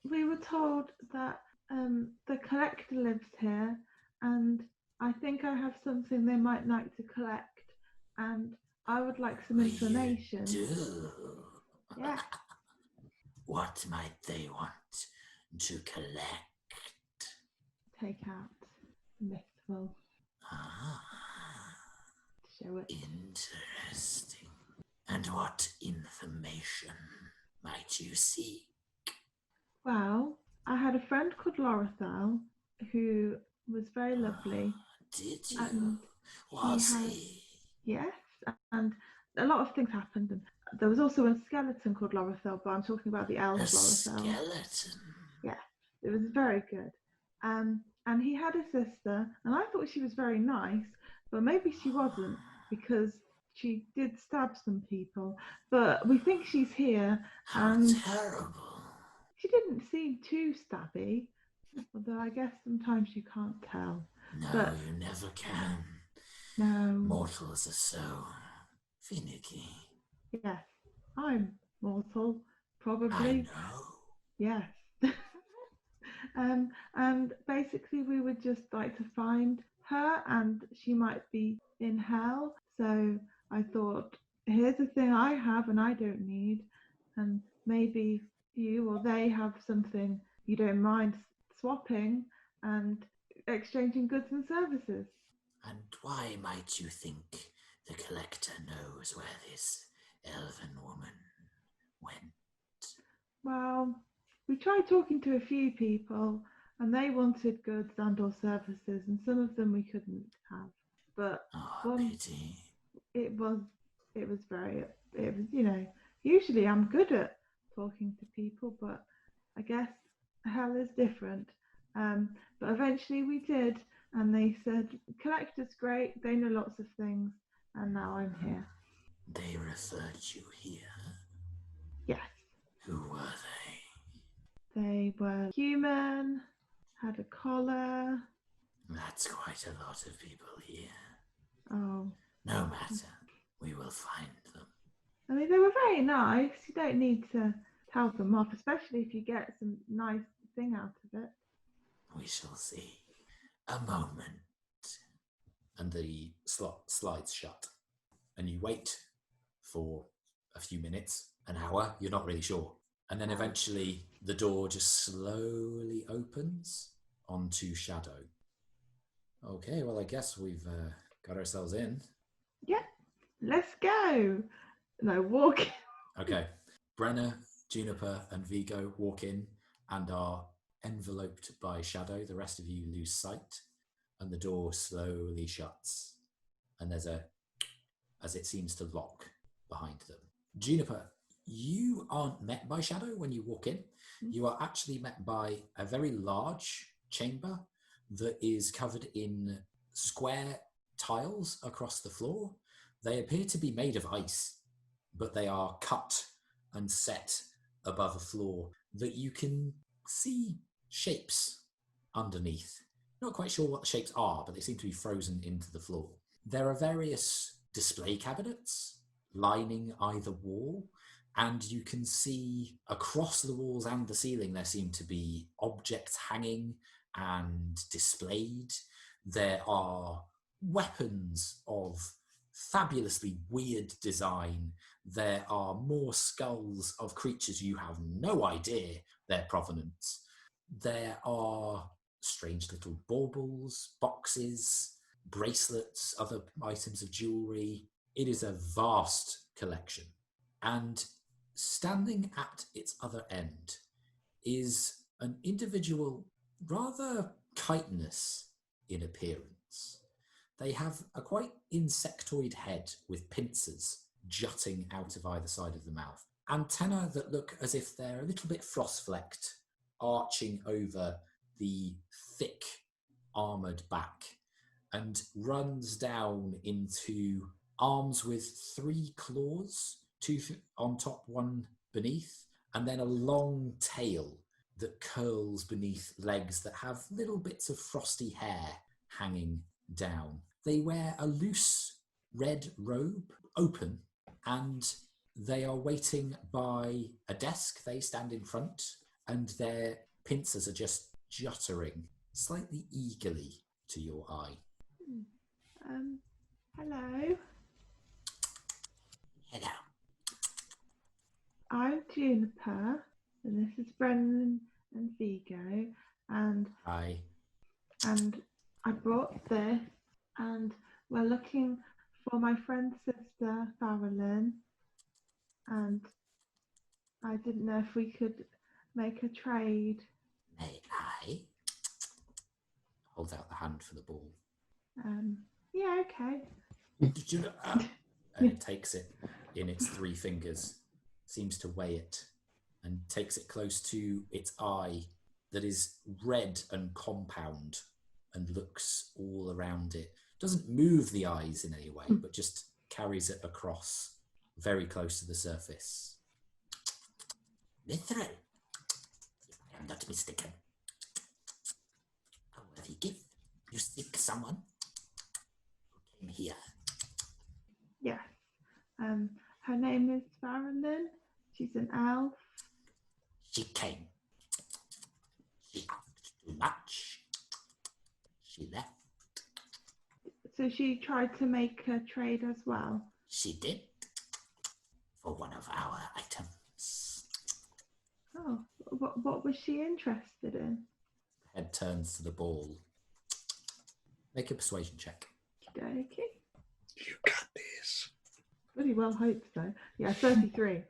We were told that the collector lives here, and I think I have something they might like to collect, and I would like some information. Do. Yeah. What might they want to collect? Take out mithril. Ah, Show it. interesting. And what information might you seek? Well, I had a friend called Lorethal who was very lovely. Did you? And Was has- he? Yes, and a lot of things happened. And there was also a skeleton called Lorethal, but I'm talking about the elf A Lorethal. skeleton? It was very good. And he had a sister, and I thought she was very nice, but maybe she wasn't, because she did stab some people. But we think she's here, How and terrible. she didn't seem too stabby, although I guess sometimes you can't tell. No, But- you never can. No. Mortals are so finicky. Yes, I'm mortal, I probably. know. Yes. And basically we would just like to find her, and she might be in hell. So I thought, here's a thing I have and I don't need, and maybe you or they have something you don't mind swapping and exchanging goods and services. And why might you think the collector knows where this elven woman went? Well, we tried talking to a few people, and they wanted goods and or services, and some of them we couldn't have. But Oh, pity. it was usually I'm good at talking to people, but I guess hell is different. But eventually we did, and they said, collector's great, they know lots of things, and now I'm here. They referred you here. Yes. Who were they? They were human, had a collar, That's quite a lot of people here. Oh. No matter. We will find them. I mean, they were very nice. You don't need to tell them off, especially if you get some nice thing out of it. We shall see. A moment. And the slot slides shut. And you wait for a few minutes, an hour, you're not really sure. And then eventually the door just slowly opens onto shadow. Okay, well, I guess we've got ourselves in. Yeah, let's go. No, walk. Okay. Brenna, Juniper, and Vigo walk in and are enveloped by shadow. The rest of you lose sight, and the door slowly shuts. And there's as it seems to lock behind them. Juniper, you aren't met by shadow when you walk in. You are actually met by a very large chamber that is covered in square tiles across the floor. They appear to be made of ice, but they are cut and set above a floor that you can see shapes underneath. Not quite sure what the shapes are, but they seem to be frozen into the floor. There are various display cabinets lining either wall, and you can see across the walls and the ceiling there seem to be objects hanging and displayed. There are weapons of fabulously weird design. There are more skulls of creatures you have no idea their provenance. There are strange little baubles, boxes, bracelets, other items of jewellery. It is a vast collection. And standing at its other end is an individual rather chitinous in appearance. They have a quite insectoid head with pincers jutting out of either side of the mouth. Antennae that look as if they're a little bit frost-flecked, arching over the thick armoured back, and runs down into arms with 3 claws, 2 on top, 1 beneath, and then a long tail that curls beneath legs that have little bits of frosty hair hanging down. They wear a loose red robe, open, and they are waiting by a desk. They stand in front, and their pincers are just juttering slightly eagerly to your eye. Hello. Hello. I'm Juniper, and this is Brendan and Vigo, and Hi. I brought this, and we're looking for my friend's sister, Farrellyn, and I didn't know if we could make a trade. May I? Hold out the hand for the ball. Yeah, okay. And it takes it in its 3 fingers, seems to weigh it, and takes it close to its eye that is red and compound and looks all around it. Doesn't move the eyes in any way, but just carries it across very close to the surface. Mithril, if I am not mistaken. A worthy gift. You seek someone who came here. Yes. Her name is Farrellyn. She's an elf. She came. She asked too much. She left. So she tried to make a trade as well. She did. For one of our items. Oh, what was she interested in? Head turns to the ball. Make a persuasion check. Okay. You got this. Pretty well hope so. Yeah, 33.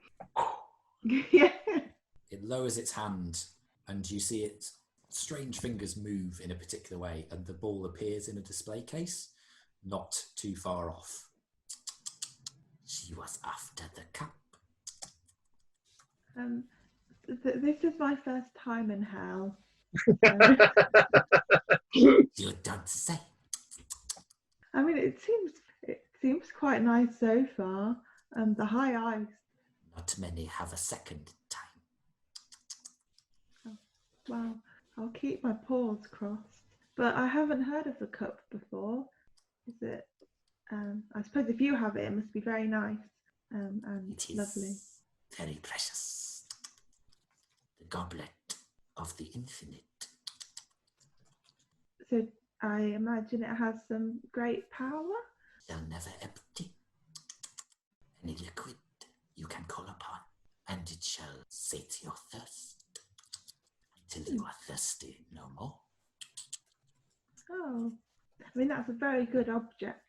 Yeah. It lowers its hand, and you see its strange fingers move in a particular way, and the ball appears in a display case, not too far off. She was after the cup. This is my first time in hell. You don't say. I mean, it seems quite nice so far. The high ice. Not many have a second time. Well, I'll keep my paws crossed. but I haven't heard of the cup before. Is it? I suppose if you have it, it must be very nice and It is lovely. very precious. The goblet of the infinite. So I imagine it has some great power. Shall never empty. Any liquid you can call upon, and it shall sate your thirst until you are thirsty no more. Oh, I mean, that's a very good object.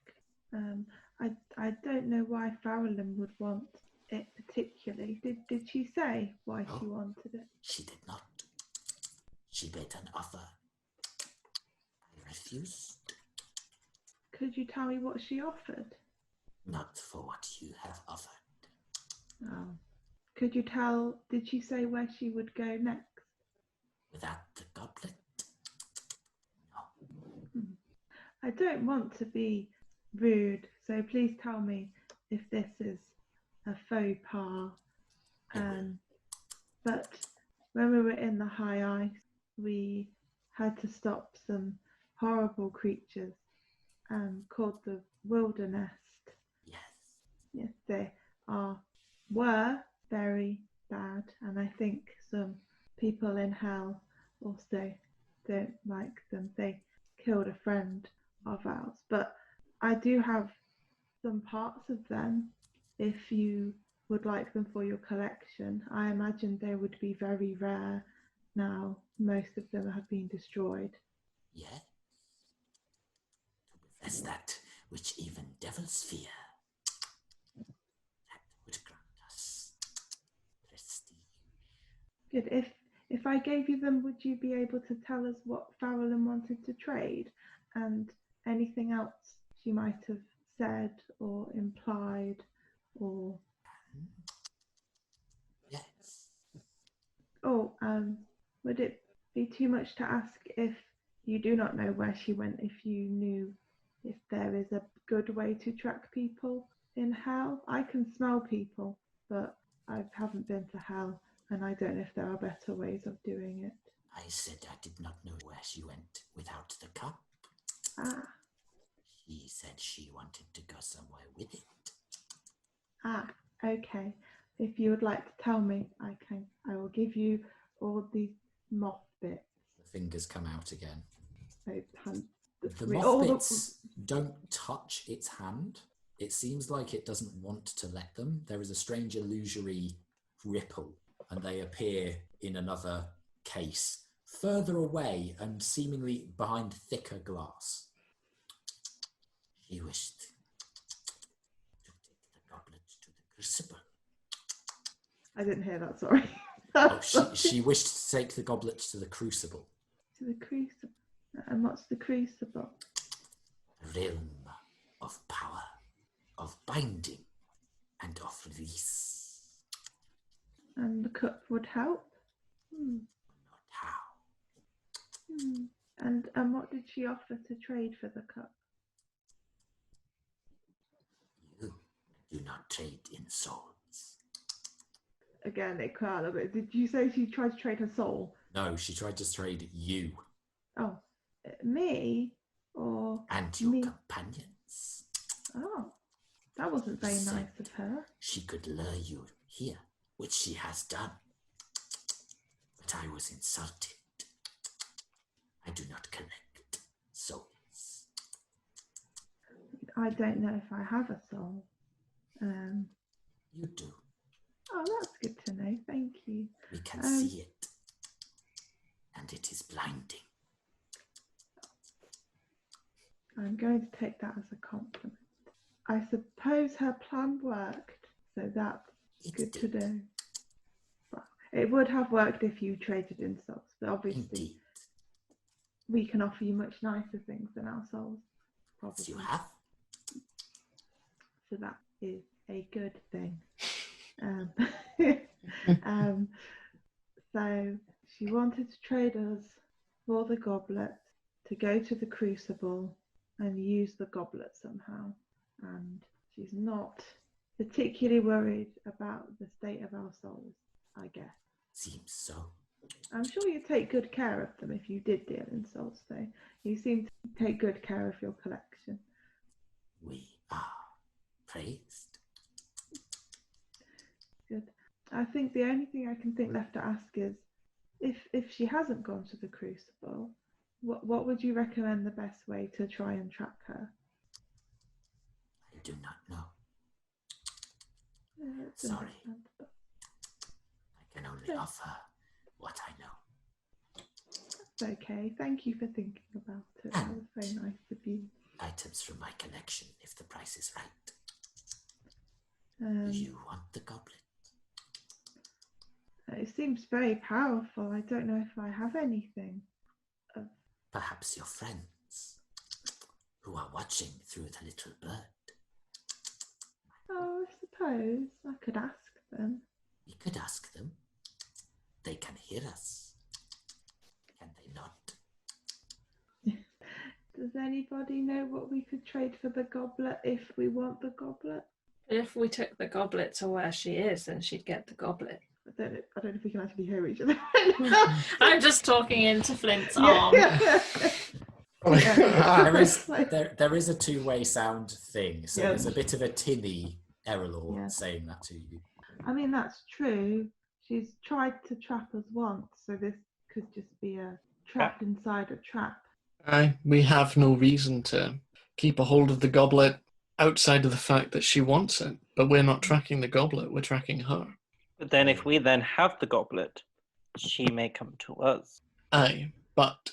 I don't know why Farrelyn would want it particularly. Did she say why she wanted it? She did not. She made an offer. I refused. Could you tell me what she offered? Not for what you have offered. Oh. Could you tell, did she say where she would go next? Without the goblet? No. I don't want to be rude, so please tell me if this is a faux pas. But when we were in the high ice, we had to stop some horrible creatures called the wilderness. Yes. Yes, they were very bad, and I think some people in hell also don't like them. They killed a friend of ours, but I do have some parts of them if you would like them for your collection. I imagine they would be very rare now. Most of them have been destroyed. Yes. To possess that which even devils fear. That would grant us prestige. Good. If I gave you them, would you be able to tell us what Farrelyn wanted to trade and anything else she might have said or implied or? Yes. Oh, would it be too much to ask if you do not know where she went, if you knew if there is a good way to track people in hell? I can smell people, but I haven't been to hell, and I don't know if there are better ways of doing it. I said I did not know where she went without the cup. Ah. She said she wanted to go somewhere with it. Ah, okay. If you would like to tell me, I will give you all these moth bits. The fingers come out again. The moth bits don't touch its hand. It seems like it doesn't want to let them. There is a strange illusory ripple, and they appear in another case, further away and seemingly behind thicker glass. She wished to take the goblet to the crucible. I didn't hear that, sorry. She wished to take the goblet to the crucible. To the crucible? And what's the crucible? A realm of power, of binding, and of release. And the cup would help? Not how. And what did she offer to trade for the cup? You do not trade in souls. Again, it cut out a bit. Did you say she tried to trade her soul? No, she tried to trade you. Oh, me? Or and your me? companions. Oh, that wasn't very nice of her. She could lure you here, which she has done. But I was insulted. I do not collect souls. I don't know if I have a soul. You do. Oh, that's good to know. Thank you. We can see it. And it is blinding. I'm going to take that as a compliment. I suppose her plan worked, so that's good to know. Well, it would have worked if you traded in souls, but obviously Indeed. we can offer you much nicer things than our souls. As you have. So that is a good thing. So she wanted to trade us for the goblet to go to the crucible and use the goblet somehow. And she's not particularly worried about the state of our souls, I guess. Seems so. I'm sure you take good care of them if you did deal in souls, though. You seem to take good care of your collection. We are praised. Good. I think the only thing I can think left to ask is, if she hasn't gone to the Crucible, what would you recommend the best way to try and track her? I do not know. It's Sorry. understandable. I can only offer what I know. That's okay. Thank you for thinking about it. That was very nice of you. Items from my collection, if the price is right. Um, You want the goblet? It seems very powerful. I don't know if I have anything. Perhaps your friends who are watching through the little bird. Oh, I suppose I could ask them. We could ask them. They can hear us. Can they not? Does anybody know what we could trade for the goblet if we want the goblet? If we took the goblet to where she is, then she'd get the goblet. I don't know if we can actually hear each other. I'm just talking into Flint's arm. There is a two-way sound thing, so Yeah. there's a bit of a tinny Erallur Yeah. saying that to you. I mean, that's true. She's tried to trap us once, so this could just be a trap inside a trap. We have no reason to keep a hold of the goblet outside of the fact that she wants it. But we're not tracking the goblet, we're tracking her. But then if we then have the goblet, she may come to us. Aye, but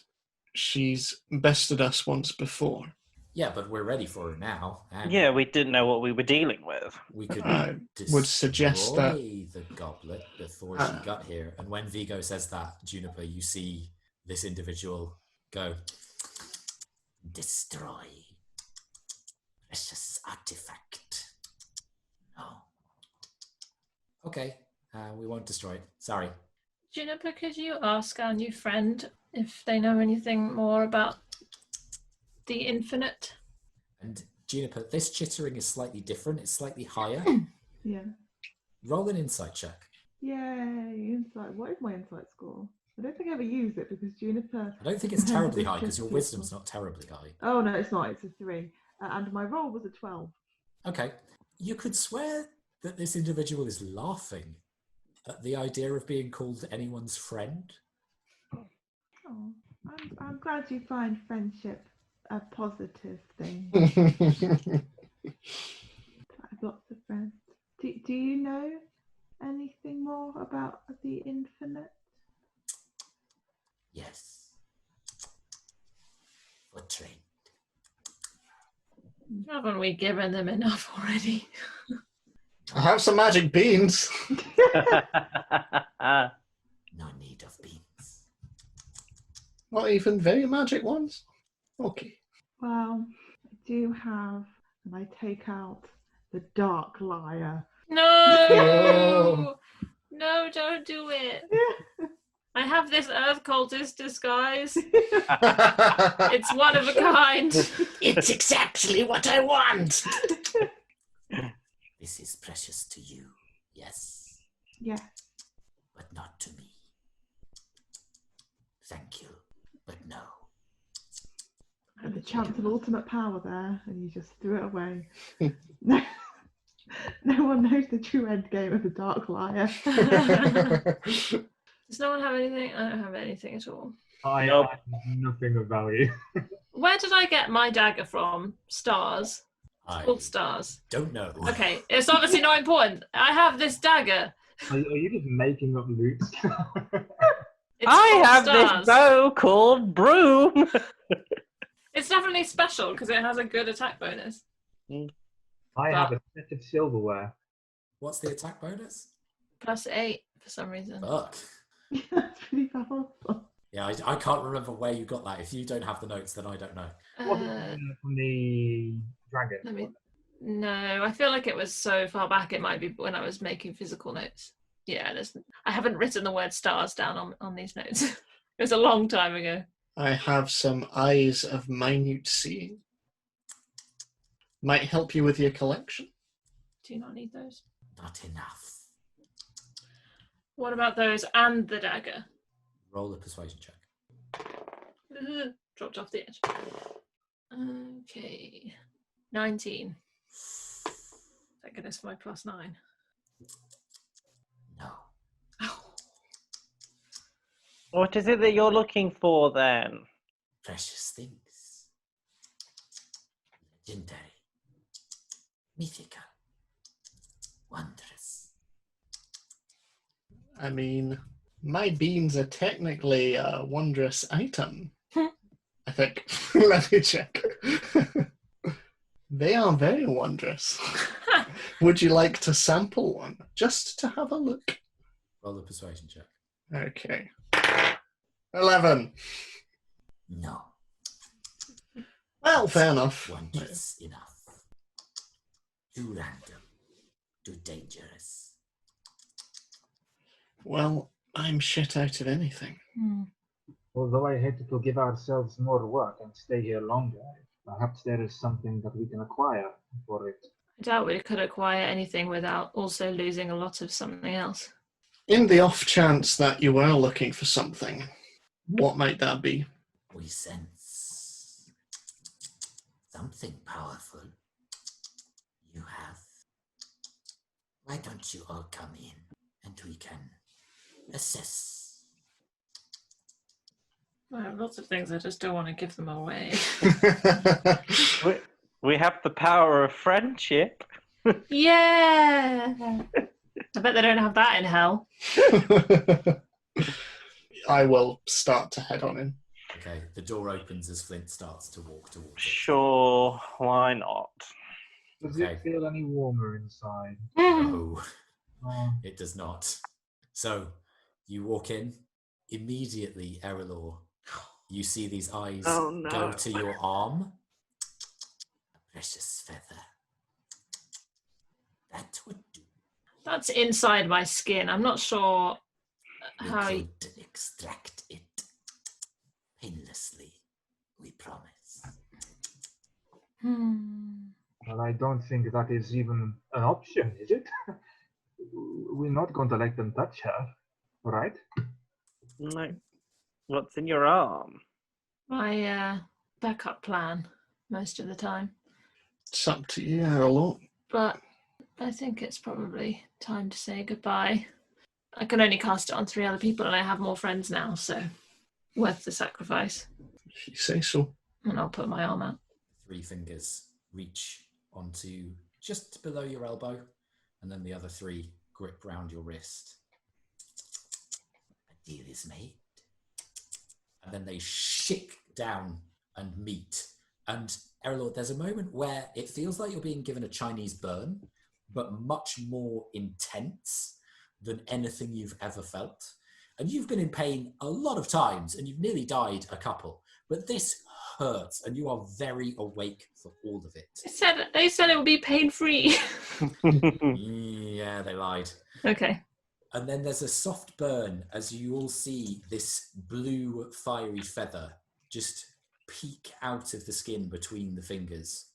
she's bested us once before. Yeah, but we're ready for her now. And Yeah, we didn't know what we were dealing with. we could I would suggest that- destroy the goblet before she got here. And when Vigo says that, Juniper, you see this individual go, destroy precious artifact. No. Okay, we won't destroy it. Sorry. Juniper, could you ask our new friend if they know anything more about the infinite? And Juniper, this chittering is slightly different. It's slightly higher. Yeah. Roll an insight check. Yay, insight. What is my insight score? I don't think I ever use it because Juniper... I don't think it's terribly high because your wisdom's not terribly high. Oh, no, it's not. It's a 3. And my roll was a 12. Okay. You could swear that this individual is laughing at the idea of being called anyone's friend. Oh, I'm glad you find friendship a positive thing. I have lots of friends. Do you know anything more about the infinite? Yes. For trained. Haven't we given them enough already? I have some magic beans. No need of beans. Not even very magic ones. Okay. Well, I do have, and I take out the Dark Liar. No! No, don't do it. I have this earth cultist disguise. It's one of a kind. It's exactly what I want. This is precious to you, yes, Yes. but not to me. Thank you, but no. I had the chance of ultimate power there, and you just threw it away. No one knows the true end game of the Dark Liar. Does no one have anything? I don't have anything at all. I Nope. have nothing of value. Where did I get my dagger from? Stars. I Called Stars. don't know. Okay, it's obviously not important. I have this dagger. Are you just making up loot? It's I called have Stars. this bow called Broom. It's definitely special because it has a good attack bonus. I have a set of silverware. What's the attack bonus? +8 for some reason. Fuck. That's pretty powerful. Yeah, I can't remember where you got that. If you don't have the notes, then I don't know. Wasn't it from the dragon? Let me- No, I feel like it was so far back it might be when I was making physical notes. Yeah, I haven't written the word stars down on these notes. It was a long time ago. I have some eyes of minute seeing. Might help you with your collection. Do you not need those? Not enough. What about those and the dagger? Roll a persuasion check. Dropped off the edge. Okay. 19. Thank goodness for my +9. No. Oh. What is it that you're looking for then? Precious things. Legendary. Mythical. Wondrous. I mean, my beans are technically a wondrous item. I think. Let me check. They are very wondrous. Would you like to sample one? Just to have a look. Roll a persuasion check. Okay. 11. No. Well, fair enough. Wondrous enough. Too random. Too dangerous. Well, I'm shit out of anything. Although I hate to give ourselves more work and stay here longer, perhaps there is something that we can acquire for it. I doubt we could acquire anything without also losing a lot of something else. In the off chance that you were looking for something, what might that be? We sense something powerful. You have. Why don't you all come in and we can assess? I have lots of things, I just don't want to give them away. We have the power of friendship. Yeah! I bet they don't have that in hell. I will start to head on in. Okay, the door opens as Flint starts to walk towards it. Sure, why not? Does Okay. it feel any warmer inside? No, Oh, it does not. So, you walk in. Immediately, Erallur, you see these eyes Oh, no. go to your arm. A precious feather. That would do. That's inside my skin. I'm not sure You how. could extract it painlessly, we promise. well, I don't think that is even an option, is it? We're not going to let them touch her, right? No. What's in your arm? My backup plan most of the time. It's up to you, Erallur. But I think it's probably time to say goodbye. I can only cast it on 3 other people and I have more friends now, so worth the sacrifice. If you say so. And I'll put my arm out. 3 fingers reach onto just below your elbow, and then the other 3 grip round your wrist. A deal is made. And then they shake down and meet. And Erallur, there's a moment where it feels like you're being given a Chinese burn, but much more intense than anything you've ever felt. And you've been in pain a lot of times, and you've nearly died a couple. But this hurts, and you are very awake for all of it. They said it would be pain-free. Yeah, they lied. Okay. And then there's a soft burn as you all see this blue fiery feather just peek out of the skin between the fingers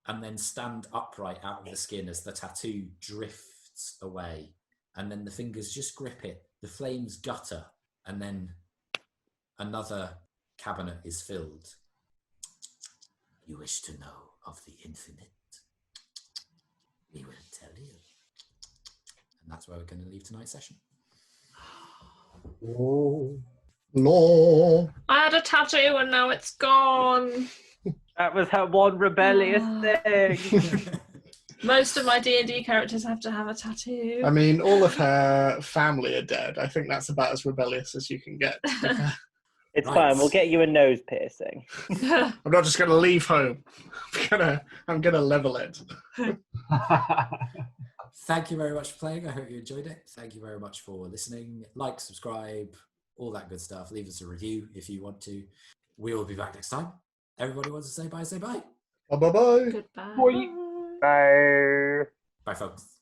and then stand upright out of the skin as the tattoo drifts away. And then the fingers just grip it, the flames gutter, and then another cabinet is filled. You wish to know of the infinite? We will tell you. And that's where we're going to leave tonight's session. Oh, Law. I had a tattoo and now it's gone. That was her one rebellious thing. Most of my D&D characters have to have a tattoo. I mean, all of her family are dead. I think that's about as rebellious as you can get. It's Right. fine, we'll get you a nose piercing. I'm not just going to leave home. I'm gonna level it. Thank you very much for playing. I hope you enjoyed it. Thank you very much for listening. Like, subscribe, all that good stuff. Leave us a review if you want to. We will be back next time. Everybody wants to say bye, say bye. Bye-bye. Goodbye. Boy. Bye. Bye, folks.